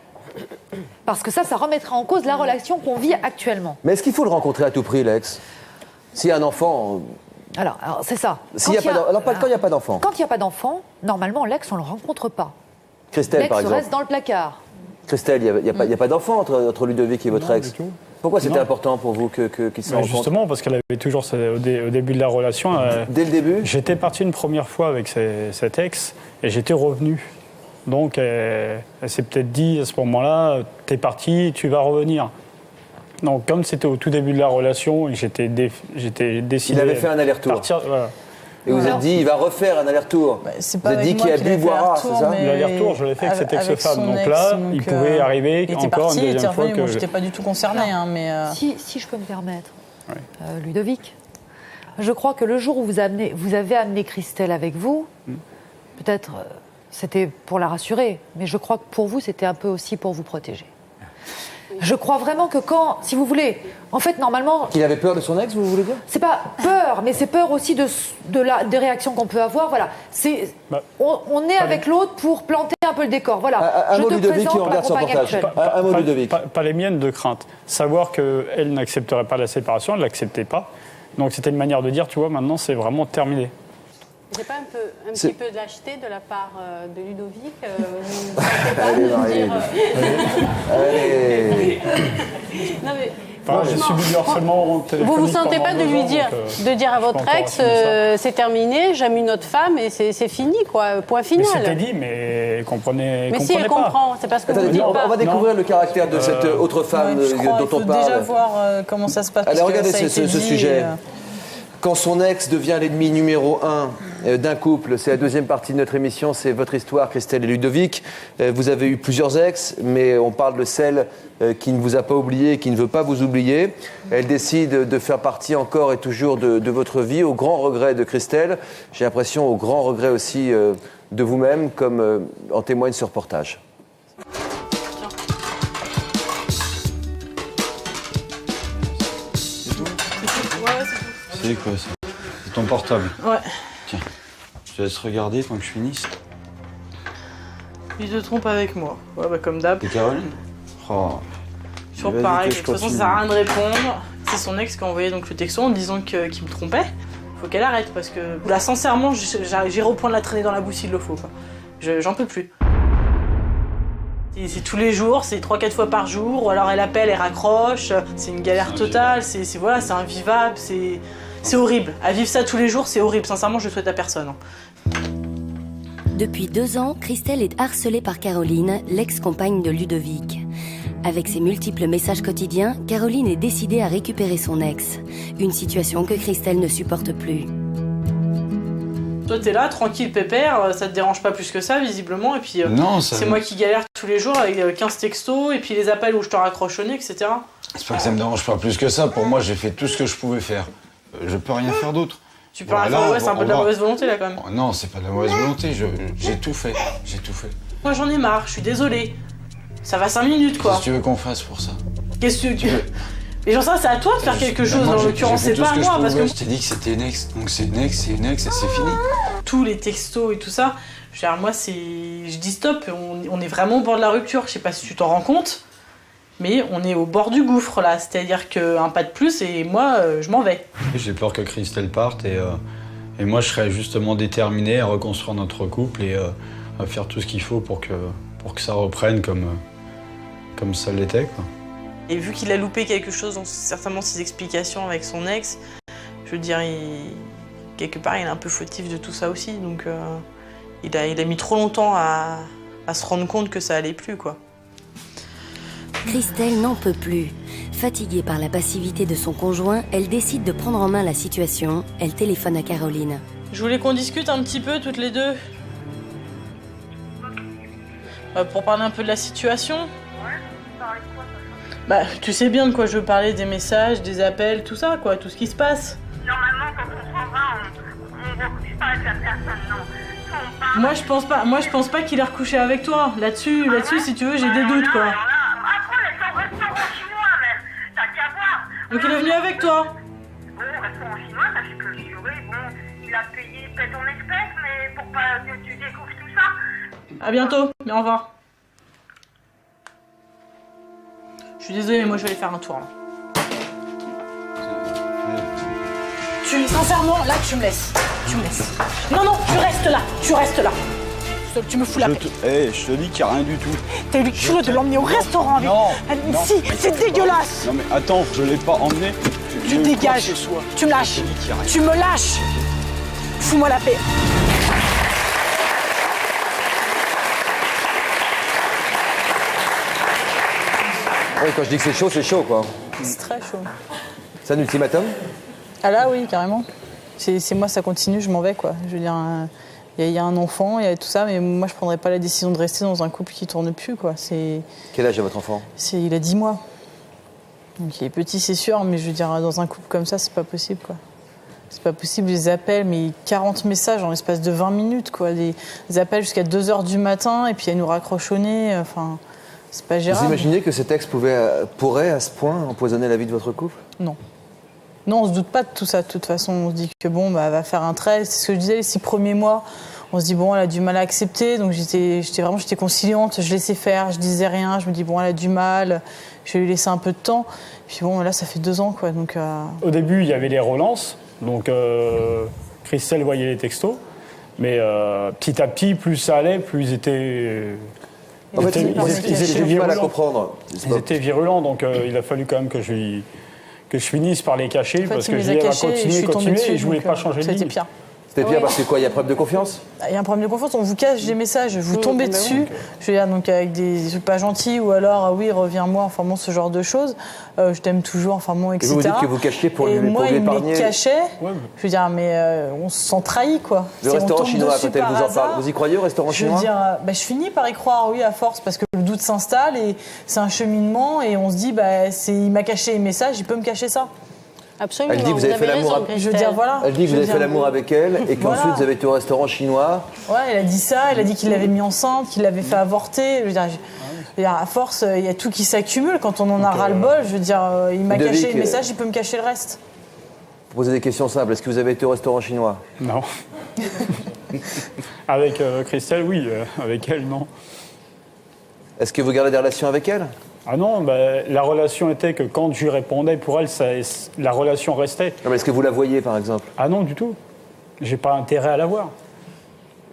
Parce que ça remettrait en cause la relation qu'on vit actuellement. Mais est-ce qu'il faut le rencontrer à tout prix, l'ex? S'il y a un enfant... Alors c'est ça. Quand il n'y a pas d'enfant. Quand il n'y a pas d'enfant, normalement, l'ex, on ne le rencontre pas. Christelle, par exemple. L'ex reste dans le placard. Christelle, il n'y a pas d'enfant entre Ludovic et votre ex? Pourquoi c'était important pour vous qu'ils se rencontrent? Justement, parce qu'elle avait toujours, au début de la relation... Dès le début? J'étais parti une première fois avec cet ex et j'étais revenu. Donc, elle s'est peut-être dit à ce moment-là, t'es parti, tu vas revenir. Donc, comme c'était au tout début de la relation et que j'étais décidé... Il avait fait un aller-retour. Partir, voilà. Et vous avez dit, il va refaire un aller-retour. C'est vous avez dit qu'il a bu, boira, c'est ça? L'aller-retour, je l'ai fait avec cette ex-femme. Donc là, il pouvait arriver encore une deuxième fois. Moi, je n'étais pas du tout concernée. Mais si je peux me permettre, Ludovic, je crois que le jour où vous avez amené Christelle avec vous, peut-être c'était pour la rassurer, mais je crois que pour vous, c'était un peu aussi pour vous protéger. Je crois vraiment que si vous voulez, en fait, normalement... Qu'il avait peur de son ex, vous voulez dire? C'est pas peur, mais c'est peur aussi des réactions qu'on peut avoir. Voilà. On est avec l'autre pour planter un peu le décor. Voilà. Un mot Ludovic qui regarde son reportage. Un mot Ludovic. Pas les miennes de crainte. Savoir qu'elle n'accepterait pas la séparation, elle ne l'acceptait pas. Donc c'était une manière de dire, tu vois, maintenant c'est vraiment terminé. C'est pas un petit peu de lâcheté de la part de Ludovic Allez. Non mais... J'ai subi du harcèlement téléphonique. Vous sentez pas de lui dire, de dire à votre ex, c'est terminé, j'aime une autre femme et c'est fini, quoi, point final. Mais c'était dit, mais elle comprenait. Mais si elle comprend, c'est parce que vous dites pas. On va découvrir le caractère de cette autre femme dont on parle. Il faut déjà voir comment ça se passe. Allez, regardez ce sujet. Quand son ex devient l'ennemi numéro 1 d'un couple, c'est la deuxième partie de notre émission, c'est votre histoire, Christelle et Ludovic. Vous avez eu plusieurs ex, mais on parle de celle qui ne vous a pas oublié, qui ne veut pas vous oublier. Elle décide de faire partie encore et toujours de votre vie, au grand regret de Christelle. J'ai l'impression au grand regret aussi de vous-même, comme en témoigne ce reportage. C'est quoi ça? C'est ton portable? Ouais. Tiens, je te laisse regarder tant que je finisse. Il se trompe avec moi. Ouais, bah comme d'hab. Et Caroline? Oh. Toujours pareil, de toute façon ça sert à rien de répondre. C'est son ex qui a envoyé donc le texto en disant qu'il me trompait. Faut qu'elle arrête parce que là sincèrement j'irai au point de la traîner dans la boue s'il le faut, quoi. J'en peux plus. C'est tous les jours, c'est 3-4 fois par jour, ou alors elle appelle, elle raccroche, c'est une galère totale, c'est invivable, c'est horrible. À vivre ça tous les jours, c'est horrible, sincèrement je le souhaite à personne. Depuis 2 ans, Christelle est harcelée par Caroline, l'ex-compagne de Ludovic. Avec ses multiples messages quotidiens, Caroline est décidée à récupérer son ex. Une situation que Christelle ne supporte plus. Toi t'es là, tranquille, pépère, ça te dérange pas plus que ça visiblement, et puis c'est moi qui galère tous les jours avec 15 textos, et puis les appels où je te raccroche au nez, etc. C'est pas que ça me dérange pas plus que ça, pour moi j'ai fait tout ce que je pouvais faire. Je peux rien faire d'autre. Tu peux rien faire, ouais, c'est un peu de la mauvaise volonté là quand même. Non, c'est pas de la mauvaise volonté, j'ai tout fait, Moi j'en ai marre, je suis désolée. Ça va 5 minutes quoi. Qu'est-ce que tu veux qu'on fasse pour ça? Qu'est-ce que tu veux? Et genre ça c'est à toi de faire quelque chose, en l'occurrence c'est pas à moi parce que... Je t'ai dit que c'était une ex, donc c'est une ex et c'est fini. Tous les textos et tout ça, moi je dis stop, on est vraiment au bord de la rupture, je sais pas si tu t'en rends compte, mais on est au bord du gouffre là, c'est-à-dire qu'un pas de plus et moi je m'en vais. J'ai peur que Christelle parte et moi je serais justement déterminé à reconstruire notre couple et à faire tout ce qu'il faut pour que ça reprenne comme ça l'était, quoi. Et vu qu'il a loupé quelque chose dans certainement ses explications avec son ex, je veux dire, quelque part il est un peu fautif de tout ça aussi, donc il a mis trop longtemps à se rendre compte que ça allait plus, quoi. Christelle n'en peut plus. Fatiguée par la passivité de son conjoint, elle décide de prendre en main la situation. Elle téléphone à Caroline. Je voulais qu'on discute un petit peu toutes les deux. Pour parler un peu de la situation. Bah, tu sais bien de quoi je veux parler, des messages, des appels, tout ça, quoi, tout ce qui se passe. Normalement, quand on s'en va, on recouche pas avec la personne, non. Moi, je pense pas qu'il est recouché avec toi. Là-dessus, si tu veux, j'ai des doutes, quoi. Après, on est au restaurant chinois, mais t'as qu'à voir. Donc il est venu avec toi? Bon, au restaurant chinois, ça fait que jurer, bon, il a payé peut-être en espèces, mais pour pas que tu découvres tout ça. À bientôt, mais au revoir. Je suis désolée, mais moi je vais aller faire un tour là. Sincèrement, là tu me laisses. Non, tu restes là. Tu me fous la paix. Je te dis qu'il n'y a rien du tout. T'as eu le culot de l'emmener au restaurant avec... Non. Si, c'est dégueulasse. Non mais attends, je l'ai pas emmené. Tu dégages. Tu me lâches. Tu me lâches. Fous-moi la paix. Oui, quand je dis que c'est chaud, quoi. C'est très chaud. C'est un ultimatum? Ah là, oui, carrément. C'est moi, ça continue, je m'en vais, quoi. Je veux dire, il y a un enfant, il y a tout ça, mais moi, je prendrais pas la décision de rester dans un couple qui tourne plus, quoi. Quel âge a votre enfant? Il a 10 mois. Donc il est petit, c'est sûr, mais je veux dire, dans un couple comme ça, c'est pas possible, quoi. C'est pas possible, les appels, mais 40 messages en l'espace de 20 minutes, quoi. Des appels jusqu'à 2h du matin, et puis elle nous raccroche au nez, enfin, c'est pas gérable. Vous imaginez que cet ex pourrait, à ce point, empoisonner la vie de votre couple? Non. Non, on se doute pas de tout ça, de toute façon. On se dit que bon, elle va faire un trait. C'est ce que je disais, les 6 premiers mois, on se dit, bon, elle a du mal à accepter, donc j'étais conciliante, je laissais faire, je disais rien, je me dis, bon, elle a du mal, je vais lui laisser un peu de temps. Puis bon, là, ça fait 2 ans, quoi, donc... Au début, il y avait les relances, donc Christelle voyait les textos, mais petit à petit, plus ça allait, plus ils étaient... En fait, ils étaient mal à comprendre. Ils étaient virulents, donc il a fallu quand même que je finisse par les cacher, parce que je disais, elle va continuer, et je voulais pas changer de ligne. C'était pire. C'était pire parce que quoi, il y a problème de confiance? Il y a un problème de confiance, on vous cache des messages, vous tombez dessus, je veux dire, donc avec des trucs pas gentils, ou alors, ah oui, reviens-moi, enfin bon, ce genre de choses, je t'aime toujours, enfin bon, etc. Et vous dites que vous cachiez pour lui épargner. Moi, il me les cachait, je veux dire, mais on se sent trahi, quoi. Le restaurant chinois, quand elle vous en parle, vous y croyez au restaurant chinois? Je veux dire, je finis par y croire, oui, à force, parce que le doute s'installe, et c'est un cheminement, et on se dit, il m'a caché les messages, il peut me cacher ça. Absolument. Elle dit que vous avez fait l'amour. Je veux dire, voilà. Elle dit que vous avez fait l'amour avec elle et qu'ensuite vous avez été au restaurant chinois. Ouais, elle a dit ça. Elle a dit qu'il l'avait mis enceinte, qu'il l'avait fait avorter. Je veux dire, à force, il y a tout qui s'accumule. Quand on en a ras-le-bol, je veux dire, il m'a caché le message, il peut me cacher le reste. Vous posez des questions simples. Est-ce que vous avez été au restaurant chinois? Non. Avec Christelle, oui. Avec elle, non. Est-ce que vous gardez des relations avec elle? Ah non, la relation était que quand je lui répondais, pour elle, la relation restait. Non, mais est-ce que vous la voyez, par exemple? Ah non, du tout. J'ai pas intérêt à la voir.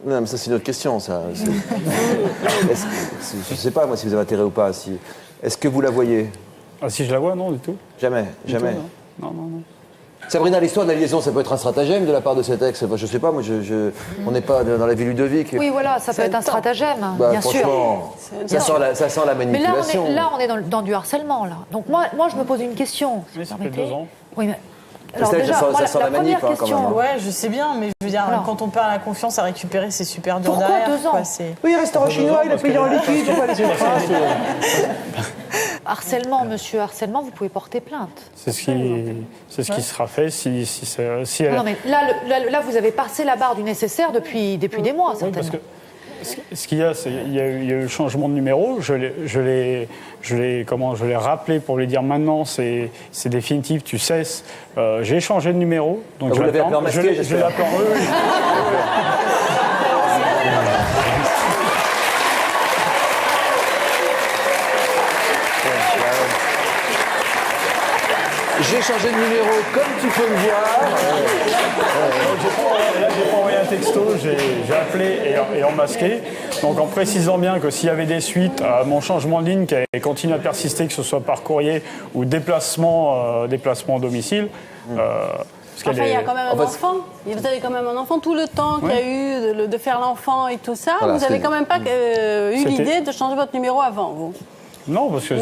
Non, mais ça, c'est une autre question, ça. Je sais pas, moi, si vous avez intérêt ou pas. Est-ce que vous la voyez? Ah, si je la vois, non, du tout. Jamais, jamais. Tout, non. Sabrina, l'histoire de la liaison, ça peut être un stratagème de la part de cet ex. Enfin, je sais pas, moi, on n'est pas dans la vie Ludovic. Oui, voilà, ça peut être un stratagème, bien sûr. Ça sent la manipulation. Mais là, on est dans du harcèlement, là. Donc moi, je me pose une question. Mais ça fait 2 ans. Oui, mais... Alors déjà, ça sent la manip, première question, quand même. Ouais, je sais bien, mais je veux dire, quand on perd la confiance à récupérer, c'est super dur Pourquoi derrière. 2 ans? Oui, restaurant chinois, il a payé en liquide. Harcèlement, monsieur harcèlement, vous pouvez porter plainte. C'est ce qui sera fait si elle... Non, mais là, vous avez passé la barre du nécessaire depuis des mois, certainement. Parce que ce qu'il y a, c'est qu'il y a eu le changement de numéro. Je l'ai rappelé pour lui dire maintenant, c'est définitif, tu cesses. J'ai changé de numéro. Donc vous l'avez appelé en masqué, je l'ai appelé en... J'ai changé de numéro, comme tu peux le voir. J'ai pas envoyé un texto, j'ai appelé et emmasqué. Donc en précisant bien que s'il y avait des suites à mon changement de ligne qui continue à persister, que ce soit par courrier ou déplacement au domicile. Enfin, il y a quand même un enfant. Vous avez quand même un enfant. Tout le temps qu'il y a eu de faire l'enfant et tout ça, voilà, vous n'avez quand même pas eu l'idée de changer votre numéro avant, vous? Non, parce que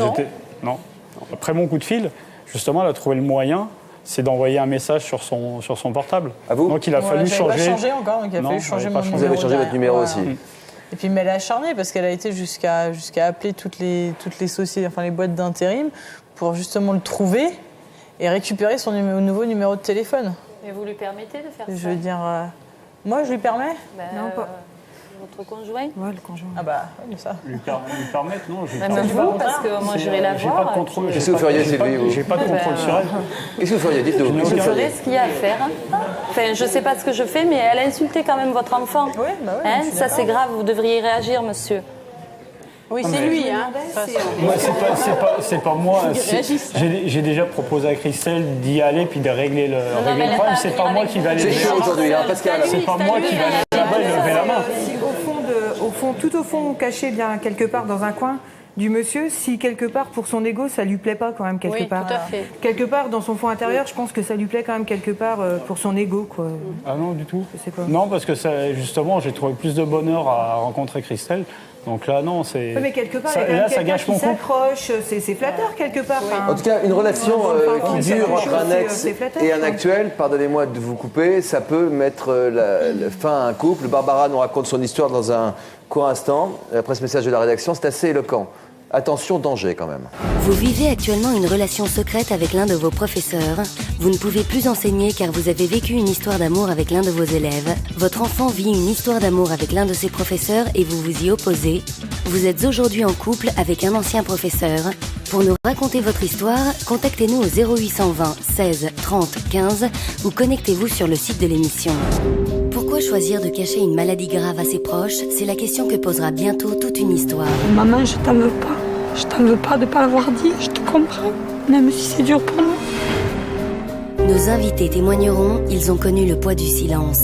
Non. Après mon coup de fil, justement, elle a trouvé le moyen, c'est d'envoyer un message sur son portable. À vous? Donc il a fallu changer. Pas changé encore, donc il a fallu changer mon numéro. Vous avez changé votre numéro aussi. Et puis, mais elle est acharnée parce qu'elle a été jusqu'à appeler toutes les sociétés, enfin les boîtes d'intérim, pour justement le trouver et récupérer son nouveau numéro de téléphone. Et vous lui permettez de faire ça? Je veux dire, moi je lui permets? Non, pas. Votre conjoint? Ouais, le conjoint. Ah bah, oui, ça. Lui permettre, non. Même vous, parce que moi j'irai la voir. J'ai pas de contrôle. Qu'est-ce que vous feriez, Sylvie? J'ai pas de contrôle sur elle. Qu'est-ce que vous feriez? Dites-nous. Je ferai ce qu'il y a à faire. Enfin, je sais pas ce que je fais, mais elle a insulté quand même votre enfant. Oui, bah oui. Ça c'est grave, vous devriez réagir, monsieur. Oui, c'est lui, hein. C'est pas moi. J'ai déjà proposé à Christelle d'y aller puis de régler le problème. C'est pas moi qui vais aller. C'est chaud aujourd'hui, hein, Pascal. C'est pas moi qui vais aller là-bas et lever la main. Tout au fond, caché bien quelque part dans un coin du monsieur, si quelque part pour son ego ça lui plaît pas quand même quelque part. Tout à fait. Quelque part dans son fond intérieur, je pense que ça lui plaît quand même quelque part pour son ego, quoi. Ah non, du tout. Je sais pas. Non, parce que justement, j'ai trouvé plus de bonheur à rencontrer Christelle Donc là, non, c'est. Oui, mais quelque part, ça, il y a là, quelqu'un ça gâche qui mon couple. s'accroche, c'est flatteur quelque part. Enfin, En tout cas, une relation qui dure entre un ex c'est flatteur, et un quoi. actuel, pardonnez-moi de vous couper, ça peut mettre la fin à un couple. Barbara nous raconte son histoire dans un court instant. Après ce message de la rédaction, c'est assez éloquent. Attention, danger quand même. Vous vivez actuellement une relation secrète avec l'un de vos professeurs. Vous ne pouvez plus enseigner car vous avez vécu une histoire d'amour avec l'un de vos élèves. Votre enfant vit une histoire d'amour avec l'un de ses professeurs et vous vous y opposez. Vous êtes aujourd'hui en couple avec un ancien professeur. Pour nous raconter votre histoire, contactez-nous au 0820 16 30 15 ou connectez-vous sur le site de l'émission. Pourquoi choisir de cacher une maladie grave à ses proches? C'est la question que posera bientôt toute une histoire. Maman, je t'en veux pas. Je t'en veux pas de pas l'avoir dit, je te comprends, même si c'est dur pour nous. Nos invités témoigneront, ils ont connu le poids du silence.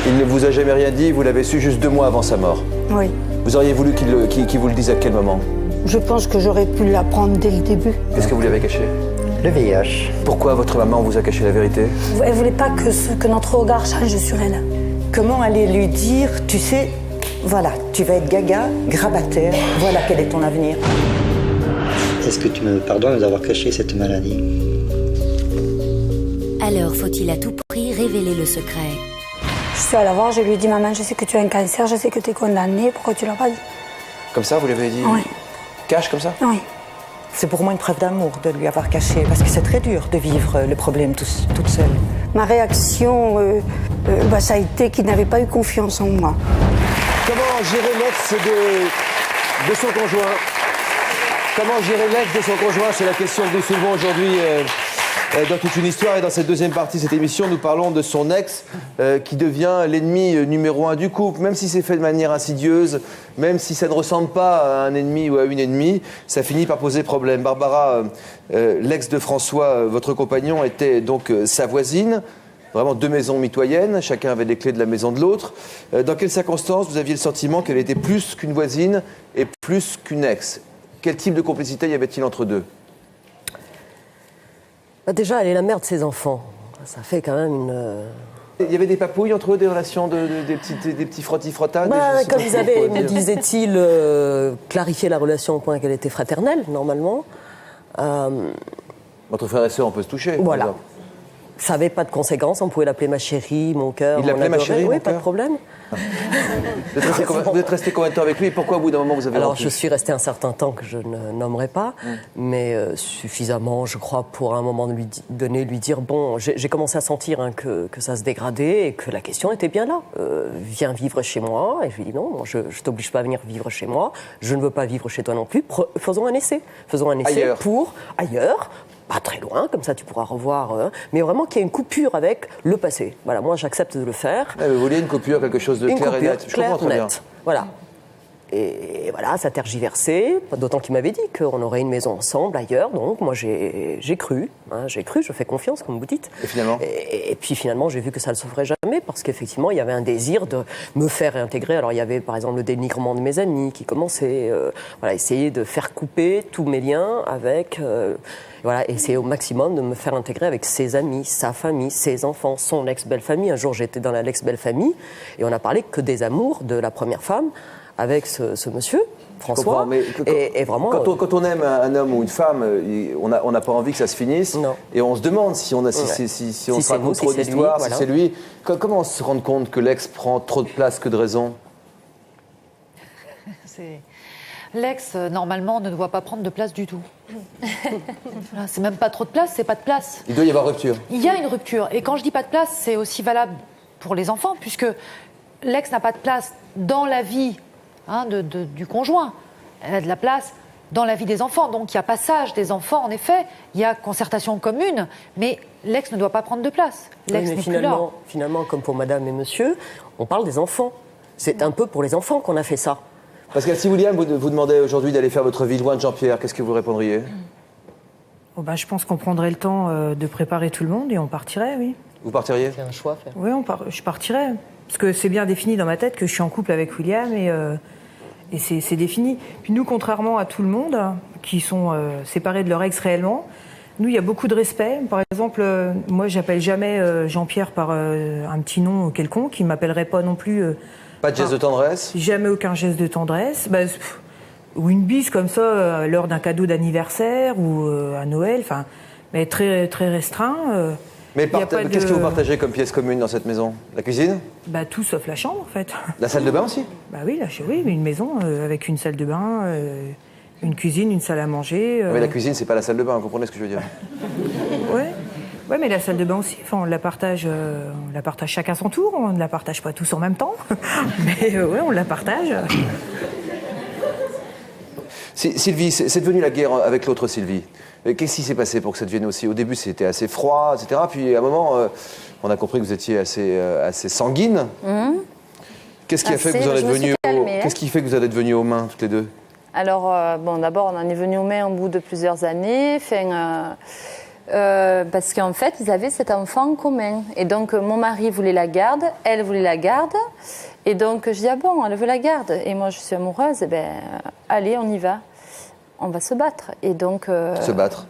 Il ne vous a jamais rien dit, vous l'avez su juste 2 mois avant sa mort. Oui. Vous auriez voulu qu'il vous le dise à quel moment? Je pense que j'aurais pu l'apprendre dès le début. Qu'est-ce que vous lui avez caché? Le VIH. Pourquoi votre maman vous a caché la vérité? Elle voulait pas que notre regard change sur elle. Comment aller lui dire, tu sais, voilà, tu vas être gaga, grabataire, voilà quel est ton avenir. Est-ce que tu me pardonnes d'avoir caché cette maladie? Alors faut-il à tout prix révéler le secret? Je suis allée la voir, je lui ai dit, maman, je sais que tu as un cancer, je sais que tu es condamnée, pourquoi tu l'as pas dit? Comme ça, vous l'avez dit? Oui. Cache comme ça? Oui. C'est pour moi une preuve d'amour de lui avoir caché, parce que c'est très dur de vivre le problème toute seule. Ma réaction, ça a été qu'il n'avait pas eu confiance en moi. Comment gérer l'ex de son conjoint? Comment gérer l'ex de son conjoint? C'est la question que nous soulevons aujourd'hui dans toute une histoire. Et dans cette deuxième partie de cette émission, nous parlons de son ex qui devient l'ennemi numéro 1 du couple. Même si c'est fait de manière insidieuse, même si ça ne ressemble pas à un ennemi ou à une ennemie, ça finit par poser problème. Barbara, l'ex de François, votre compagnon, était donc sa voisine. Vraiment 2 maisons mitoyennes, chacun avait les clés de la maison de l'autre. Dans quelles circonstances vous aviez le sentiment qu'elle était plus qu'une voisine et plus qu'une ex? Quel type de complicité y avait-il entre deux? Déjà, elle est la mère de ses enfants. Ça fait quand même une... Il y avait des papouilles entre eux, des relations, des petits frottis-frottades? Comme ils avaient, me disait-il, clarifié la relation au point qu'elle était fraternelle, normalement. Entre frères et sœurs, on peut se toucher. Voilà. Ça n'avait pas de conséquences, on pouvait l'appeler ma chérie, mon cœur. Il l'appelait ma chérie, oui, mon pas de cœur. problème. Vous êtes resté combien de temps avec lui et pourquoi au bout d'un moment vous avez Alors rompu? je suis resté un certain temps que je ne nommerai pas, mais suffisamment, je crois, pour à un moment lui dire, bon, j'ai commencé à sentir que ça se dégradait et que la question était bien là. Viens vivre chez moi. Et je lui dis non, je t'oblige pas à venir vivre chez moi, je ne veux pas vivre chez toi non plus. Faisons un essai. Faisons un essai pour ailleurs. Pas très loin, comme ça tu pourras revoir, mais vraiment qu'il y ait une coupure avec le passé. Voilà, moi j'accepte de le faire. Vous vouliez une coupure, quelque chose de clair et net. Je comprends très bien. Voilà. Et voilà, ça tergiversé, d'autant qu'il m'avait dit qu'on aurait une maison ensemble ailleurs, donc moi j'ai cru, je fais confiance, comme vous dites. Et finalement et puis finalement, j'ai vu que ça ne se ferait jamais, parce qu'effectivement, il y avait un désir de me faire réintégrer. Alors il y avait par exemple le dénigrement de mes amis qui commençait, essayer de faire couper tous mes liens avec... essayer au maximum de me faire intégrer avec ses amis, sa famille, ses enfants, son ex-belle-famille. Un jour, j'étais dans l'ex-belle-famille et on a parlé que des amours de la première femme avec ce monsieur, François. Mais et vraiment, quand on aime un homme ou une femme, on n'a pas envie que ça se finisse. Non. Et on se demande si on se raconte trop d'histoires, si c'est lui. Comment on se rend compte que l'ex prend trop de place que de raison? L'ex, normalement, ne doit pas prendre de place du tout. Voilà, c'est même pas trop de place, c'est pas de place. Il doit y avoir rupture. Il y a une rupture. Et quand je dis pas de place, c'est aussi valable pour les enfants, puisque l'ex n'a pas de place dans la vie du conjoint. Elle a de la place dans la vie des enfants. Donc il y a passage des enfants, en effet. Il y a concertation commune, mais l'ex ne doit pas prendre de place. L'ex n'est plus là. Finalement, comme pour madame et monsieur, on parle des enfants. C'est un peu pour les enfants qu'on a fait ça. Parce que si William vous demandait aujourd'hui d'aller faire votre vie loin de Jean-Pierre, qu'est-ce que vous répondriez? Je pense qu'on prendrait le temps de préparer tout le monde et on partirait, oui. Vous partiriez? C'est un choix à faire. Oui, je partirais. Parce que c'est bien défini dans ma tête que je suis en couple avec William et c'est défini. Puis nous, contrairement à tout le monde, qui sont séparés de leur ex réellement, nous, il y a beaucoup de respect. Par exemple, moi, j'appelle jamais Jean-Pierre par un petit nom quelconque. Il ne m'appellerait pas non plus Pas de geste de tendresse? Jamais aucun geste de tendresse. Ou une bise comme ça lors d'un cadeau d'anniversaire ou à Noël, mais très, très restreint. Mais qu'est-ce que vous partagez comme pièce commune dans cette maison? La cuisine? Tout sauf la chambre, en fait. La salle de bain aussi? Oui, oui, une maison avec une salle de bain, une cuisine, une salle à manger. Mais la cuisine, c'est pas la salle de bain, vous comprenez ce que je veux dire? Ouais, mais la salle de bain aussi, on la partage chacun son tour, on ne la partage pas tous en même temps, mais on la partage. Sylvie, c'est devenu la guerre avec l'autre Sylvie. Qu'est-ce qui s'est passé pour que ça devienne aussi? Au début, c'était assez froid, etc. Puis à un moment, on a compris que vous étiez assez sanguine. Qu'est-ce qui a fait que vous en êtes venus Qu'est-ce qui fait que vous en êtes venus aux mains toutes les deux? Alors, d'abord, on en est venus aux mains au bout de plusieurs années. Parce qu'en fait, ils avaient cet enfant en commun. Et donc, mon mari voulait la garde, elle voulait la garde. Et donc, je dis, elle veut la garde. Et moi, je suis amoureuse. Allez, on y va. On va se battre. Et donc... Se battre?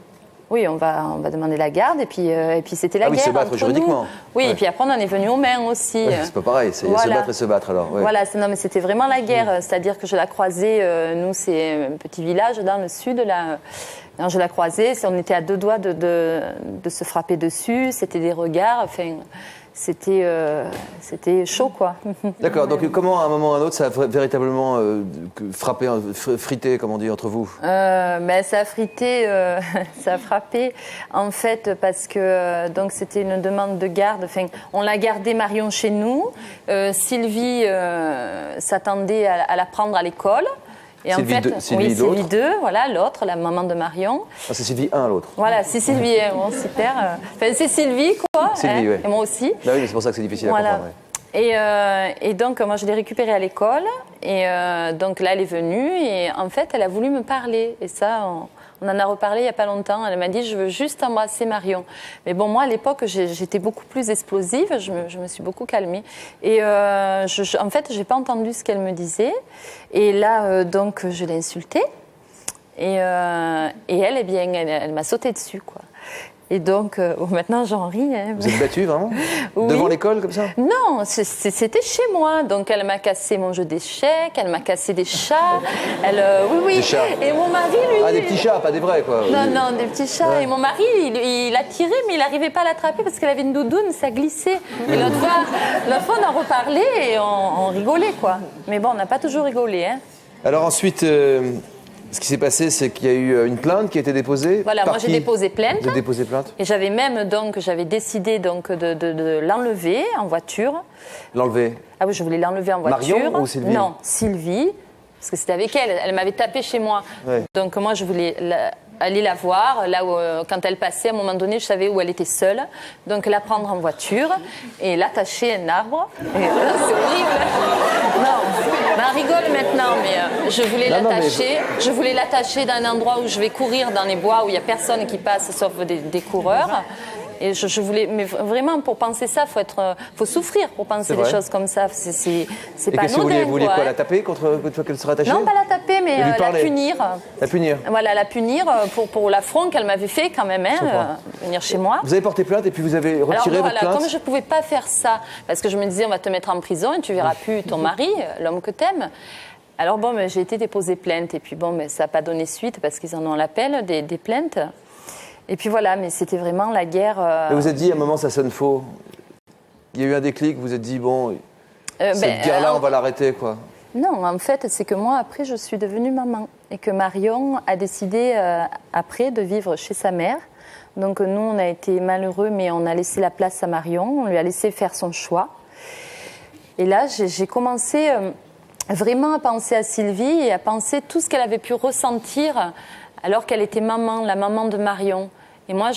Oui, on va demander la garde. Et puis c'était la guerre. Se battre juridiquement. Oui, et puis après, on en est venus aux mains aussi. C'est pas pareil, c'est se battre et se battre, alors. Ouais. Voilà, mais c'était vraiment la guerre. C'est-à-dire que je la croisais, nous, c'est un petit village dans le sud, là. Quand je la croisais, on était à 2 doigts de se frapper dessus. C'était des regards, c'était chaud, quoi. D'accord, donc comment, à un moment ou à un autre, ça a véritablement frappé, frité, comme on dit, entre vous? Ça a frité, ça a frappé, en fait, parce que donc c'était une demande de garde. On l'a gardé Marion chez nous. Sylvie s'attendait à la prendre à l'école. Et Sylvie 2, voilà, l'autre, la maman de Marion. C'est Sylvie 1, l'autre. Voilà, c'est Sylvie, super. C'est Sylvie, quoi. Sylvie, oui. Et moi aussi. Oui, mais c'est pour ça que c'est difficile à comprendre. Et donc, moi, je l'ai récupérée à l'école. Et donc, là, elle est venue. Et en fait, elle a voulu me parler. Et ça, on en a reparlé il n'y a pas longtemps. Elle m'a dit, je veux juste embrasser Marion. Mais bon, moi, à l'époque, j'étais beaucoup plus explosive. Je me suis beaucoup calmée. Et en fait, je n'ai pas entendu ce qu'elle me disait. Et là, donc, je l'ai insultée. Et elle, elle m'a sauté dessus, quoi. Et donc, maintenant j'en ris. Vous êtes battue, vraiment? Oui. Devant l'école, comme ça? Non, c'était chez moi. Donc, elle m'a cassé mon jeu d'échecs, elle m'a cassé des chats. Oui. Des chats. Et mon mari, lui... Ah, des petits chats, pas des vrais, quoi. Non, des petits chats. Ouais. Et mon mari, il a tiré, mais il n'arrivait pas à l'attraper parce qu'elle avait une doudoune, ça glissait. Et l'autre fois, on en reparlait et on rigolait, quoi. Mais bon, on n'a pas toujours rigolé, hein. Alors ensuite... Ce qui s'est passé, c'est qu'il y a eu une plainte qui a été déposée. Voilà, moi j'ai déposé plainte. Vous avez déposé plainte. Et j'avais décidé de l'enlever en voiture. L'enlever? Ah oui, je voulais l'enlever en voiture. Marion ou Sylvie? Non, Sylvie, parce que c'était avec elle. Elle m'avait tapé chez moi. Ouais. Donc moi, je voulais aller la voir. Là où, quand elle passait, à un moment donné, je savais où elle était seule. Donc la prendre en voiture et l'attacher à un arbre. Et c'est horrible. Non. On rigole maintenant, mais je voulais l'attacher. Je voulais l'attacher dans un endroit où je vais courir dans les bois où il n'y a personne qui passe sauf des coureurs. Et je voulais, mais vraiment pour penser ça, faut souffrir pour penser des choses comme ça. C'est pas anodin. Vous vouliez quoi, la taper contre qu'elle serait attachée? Non, pas la taper, mais la punir. La punir. Voilà, la punir pour l'affront qu'elle m'avait fait quand même, venir chez moi. Vous avez porté plainte et puis vous avez retiré votre plainte. Comme je pouvais pas faire ça, parce que je me disais on va te mettre en prison et tu verras plus ton mari, l'homme que t'aimes. Alors bon, j'ai été déposer plainte et puis bon, ça n'a pas donné suite parce qu'ils en ont l'appel des plaintes. Et puis voilà, mais c'était vraiment la guerre. Et vous êtes dit à un moment ça sonne faux. Il y a eu un déclic, vous êtes dit bon, cette guerre-là on va l'arrêter, quoi. Non, en fait c'est que moi après je suis devenue maman et que Marion a décidé après de vivre chez sa mère. Donc nous on a été malheureux mais on a laissé la place à Marion, on lui a laissé faire son choix. Et là j'ai commencé vraiment à penser à Sylvie et à penser tout ce qu'elle avait pu ressentir alors qu'elle était maman, la maman de Marion. Et moi,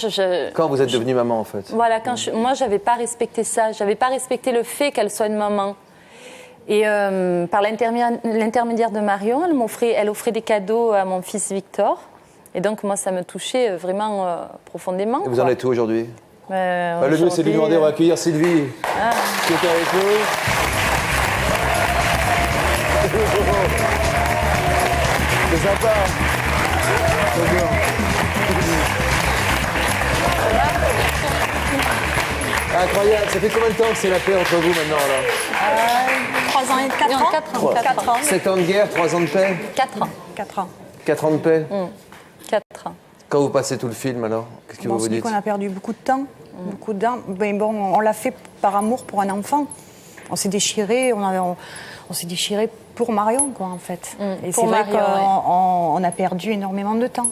Quand vous êtes devenue maman, en fait? Voilà, moi, je n'avais pas respecté ça. Je n'avais pas respecté le fait qu'elle soit une maman. Et par l'intermédiaire de Marion, elle offrait des cadeaux à mon fils Victor. Et donc, moi, ça me touchait vraiment profondément. Et vous en êtes où aujourd'hui? Le mieux, c'est de lui demander, on va accueillir Sylvie, qui est avec nous. C'est sympa. Incroyable. Ça fait combien de temps que c'est la paix entre vous maintenant alors 3 ans et 4 ans. 4 ans. 7 ans de guerre, 3 ans de paix 4 ans. 4 ans. 4 ans de paix 4 ans. Quand vous passez tout le film alors, qu'est-ce que vous vous dites? On a perdu beaucoup de temps. Beaucoup de temps. Mais bon, on l'a fait par amour pour un enfant. On s'est déchiré, on s'est déchiré pour Marion, quoi, en fait. Et c'est vrai qu'on a perdu énormément de temps.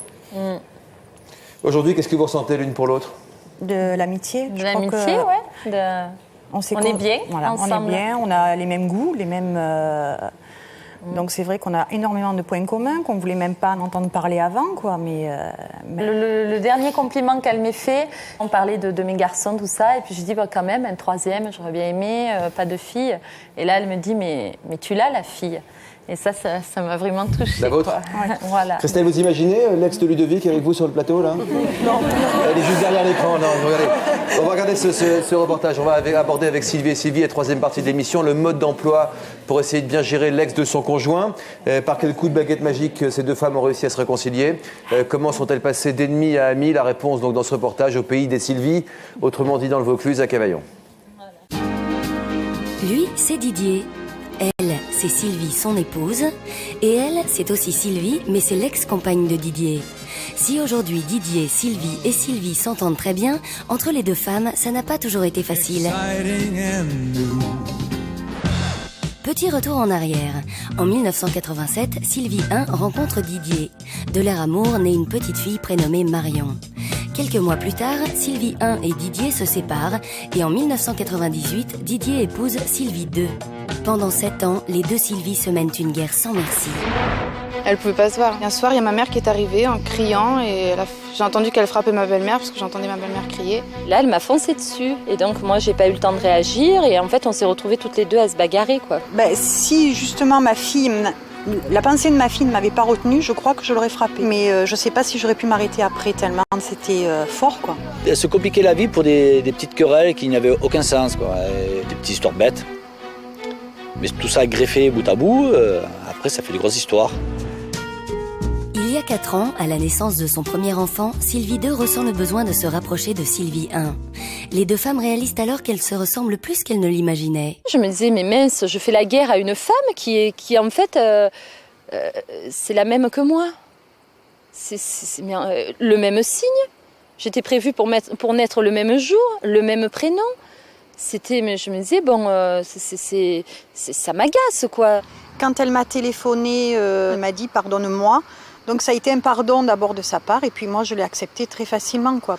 Aujourd'hui, qu'est-ce que vous ressentez l'une pour l'autre? De l'amitié. De l'amitié, ouais. On est bien, voilà, ensemble. On est bien, on a les mêmes goûts, les mêmes... Donc c'est vrai qu'on a énormément de points communs, qu'on ne voulait même pas en entendre parler avant, quoi, mais... Le dernier compliment qu'elle m'ait fait, on parlait de mes garçons, tout ça, et puis je dis quand même, un troisième, j'aurais bien aimé, pas de fille. Et là, elle me dit, mais tu l'as, la fille. Et ça m'a vraiment touchée. La vôtre? Ouais. Voilà. Christelle, vous imaginez l'ex de Ludovic avec vous sur le plateau, là? Non. Elle est juste derrière l'écran. Non, regardez. On va regarder ce reportage. On va aborder avec Sylvie et Sylvie, la troisième partie de l'émission, le mode d'emploi pour essayer de bien gérer l'ex de son conjoint. Par quel coup de baguette magique ces deux femmes ont réussi à se réconcilier? Comment sont-elles passées d'ennemis à amis? La réponse donc dans ce reportage au pays des Sylvie, autrement dit dans le Vaucluse à Cavaillon. Lui, c'est Didier. Elle, c'est Sylvie, son épouse. Et elle, c'est aussi Sylvie, mais c'est l'ex-compagne de Didier. Si aujourd'hui Didier, Sylvie et Sylvie s'entendent très bien, entre les deux femmes, ça n'a pas toujours été facile. Petit retour en arrière. En 1987, Sylvie 1 rencontre Didier. De leur amour naît une petite fille prénommée Marion. Quelques mois plus tard, Sylvie 1 et Didier se séparent et en 1998, Didier épouse Sylvie 2. Pendant 7 ans, les deux Sylvie se mènent une guerre sans merci. Elle pouvait pas se voir. Un soir, il y a ma mère qui est arrivée en criant et j'ai entendu qu'elle frappait ma belle-mère parce que j'entendais ma belle-mère crier. Là, elle m'a foncé dessus et donc moi, j'ai pas eu le temps de réagir et en fait, on s'est retrouvés toutes les deux à se bagarrer, quoi. Si justement la pensée de ma fille ne m'avait pas retenue, je crois que je l'aurais frappée. Mais je sais pas si j'aurais pu m'arrêter après tellement c'était fort, quoi. Elle se compliquait la vie pour des petites querelles qui n'avaient aucun sens, quoi. Des petites histoires bêtes. Mais tout ça greffé bout à bout, après ça fait des grosses histoires. Il y a 4 ans, à la naissance de son premier enfant, Sylvie 2 ressent le besoin de se rapprocher de Sylvie 1. Les deux femmes réalisent alors qu'elles se ressemblent plus qu'elles ne l'imaginaient. Je me disais, mais mince, je fais la guerre à une femme qui en fait, c'est la même que moi. C'est le même signe. J'étais prévue pour naître le même jour, le même prénom. Mais je me disais, bon, ça m'agace, quoi. Quand elle m'a téléphoné, elle m'a dit « pardonne-moi ». Donc ça a été un pardon d'abord de sa part et puis moi je l'ai accepté très facilement, quoi.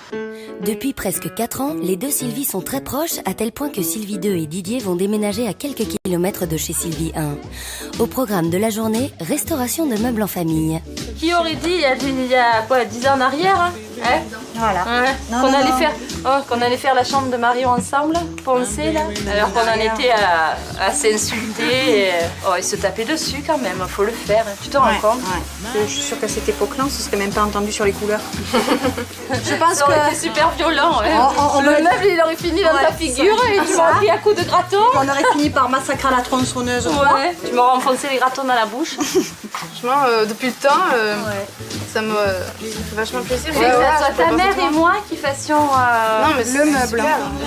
Depuis presque 4 ans, les deux Sylvie sont très proches à tel point que Sylvie 2 et Didier vont déménager à quelques kilomètres de chez Sylvie 1. Au programme de la journée, restauration de meubles en famille. Qui aurait dit il y a quoi, 10 ans en arrière, hein? Voilà. Ouais. Qu'on allait faire la chambre de Marion ensemble, penser là. Alors qu'on en était à s'insulter et se taper dessus quand même, faut le faire, tu te rends compte? Je suis sûre qu'à cette époque-là, on se serait même pas entendu sur les couleurs. Je pense ça aurait été super violent. Le meuble, il aurait fini dans ta figure et tu m'aurais pris un coup de gratton. On aurait fini par massacrer à la tronçonneuse. Ouais, tu m'aurais enfoncé les gratons dans la bouche. Franchement, depuis le temps, ça me fait vachement plaisir. Que ça soit ta mère et moi qui fassions non, mais le meuble.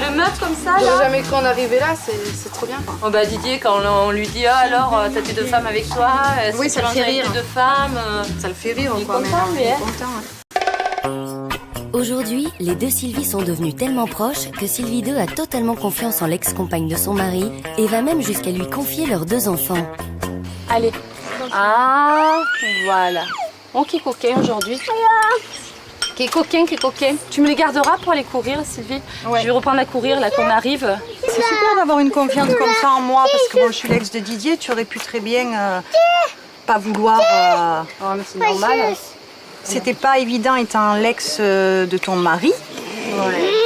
Le meuble comme ça, là. là. Jamais qu'on arrivait là, c'est trop bien. Oh bah Didier, quand on lui dit alors t'as tes deux femmes avec toi, oui, ça le fait rire. Tes deux femmes, ça le fait rire, il est quoi. Content, mais il est content. Aujourd'hui, les deux Sylvie sont devenues tellement proches que Sylvie 2 a totalement confiance en l'ex-compagne de son mari et va même jusqu'à lui confier leurs 2 enfants. Allez. Ah, voilà. Oh, qui est coquin aujourd'hui. Qui est coquin. Tu me les garderas pour aller courir, Sylvie? Ouais. Je vais reprendre à courir là qu'on arrive. C'est super d'avoir une confiance comme ça en moi parce que bon, je suis l'ex de Didier. Tu aurais pu très bien pas vouloir. Oh, mais c'est normal. C'était pas évident étant l'ex de ton mari.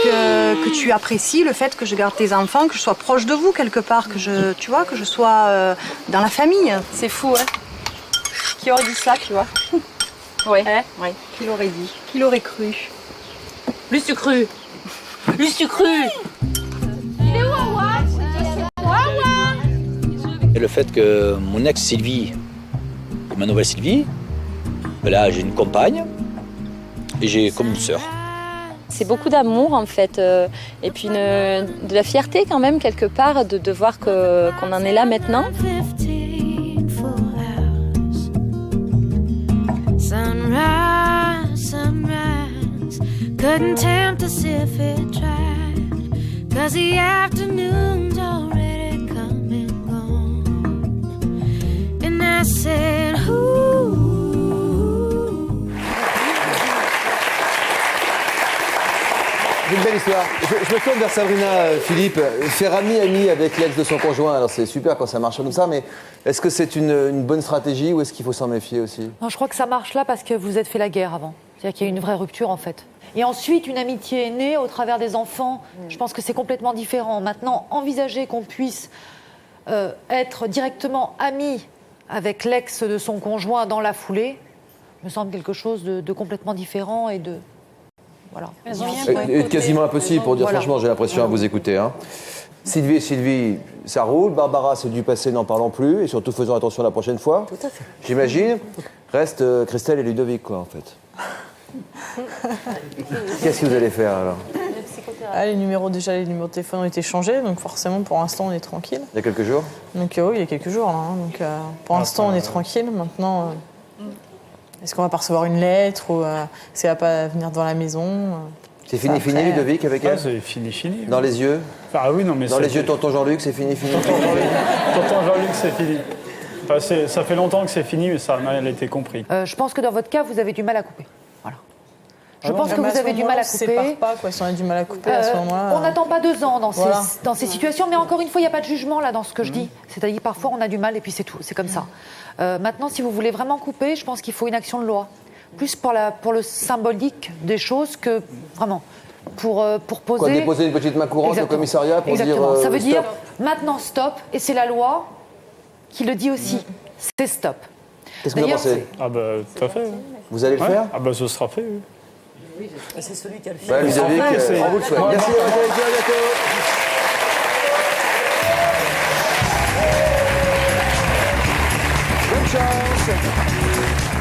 Que tu apprécies le fait que je garde tes enfants, que je sois proche de vous quelque part, que je sois dans la famille. C'est fou, hein? Qui aurait dit ça, tu vois? Ouais. Oui. Qui l'aurait dit? Qui l'aurait cru? Plus tu cru. Il est Wawa. Et le fait que mon ex Sylvie et ma nouvelle Sylvie, là j'ai une compagne et j'ai comme une sœur. C'est beaucoup d'amour en fait, et puis de la fierté quand même quelque part de voir qu'on en est là maintenant. Sunrise, sunrise, couldn't tempt us if it tried, 'cause the afternoon's already come and gone, and I said, ooh. C'est une belle histoire. Je me tourne vers Sabrina, Philippe. Faire ami avec l'ex de son conjoint, alors c'est super quand ça marche comme ça, mais est-ce que c'est une bonne stratégie ou est-ce qu'il faut s'en méfier aussi? Non, je crois que ça marche là parce que vous êtes fait la guerre avant. C'est-à-dire qu'il y a eu une vraie rupture en fait. Et ensuite, une amitié est née au travers des enfants. Je pense que c'est complètement différent. Maintenant, envisager qu'on puisse être directement ami avec l'ex de son conjoint dans la foulée me semble quelque chose de complètement différent et de... Voilà. Et quasiment impossible pour dire franchement, j'ai l'impression à vous écouter. Hein. Sylvie, ça roule. Barbara, c'est du passé, n'en parlons plus. Et surtout, faisons attention la prochaine fois. Tout à fait. J'imagine. Reste Christelle et Ludovic, quoi, en fait. Qu'est-ce que vous allez faire, alors? Les numéros de téléphone ont été changés, donc forcément, pour l'instant, on est tranquille. Il y a quelques jours? Donc oui, il y a quelques jours, là. Hein, donc pour l'instant, on est tranquille. Maintenant... Est-ce qu'on va pas recevoir une lettre ou est-ce qu'elle va pas venir devant la maison? C'est fini, Ludovic, avec elle? C'est fini. Dans les yeux? Ah oui, non, mais dans les yeux, tonton Jean-Luc, c'est fini. Tonton Jean-Luc, c'est fini. Enfin, ça fait longtemps que c'est fini, mais ça a mal été compris. Je pense que dans votre cas, vous avez du mal à couper. Voilà. Je pense que vous avez du mal à couper. On ne sépare pas, quoi. Si on a du mal à couper à ce moment-là. On n'attend pas 2 ans dans ces situations, mais encore une fois, il n'y a pas de jugement là dans ce que je dis. C'est-à-dire parfois on a du mal et puis c'est tout, c'est comme ça. Maintenant, si vous voulez vraiment couper, je pense qu'il faut une action de loi. Plus pour le symbolique des choses que vraiment pour poser. Quoi, déposer une petite main courante au commissariat pour dire. Ça veut stop. dire maintenant stop, et c'est la loi qui le dit aussi. C'est stop. Qu'est-ce que vous en pensez? Ah bah tout à fait. Vous allez le faire? Ah bah ce sera fait. Oui. C'est celui qui a le film. Ludovic, on vous le souhaite. Merci, à bientôt. Bonne chance.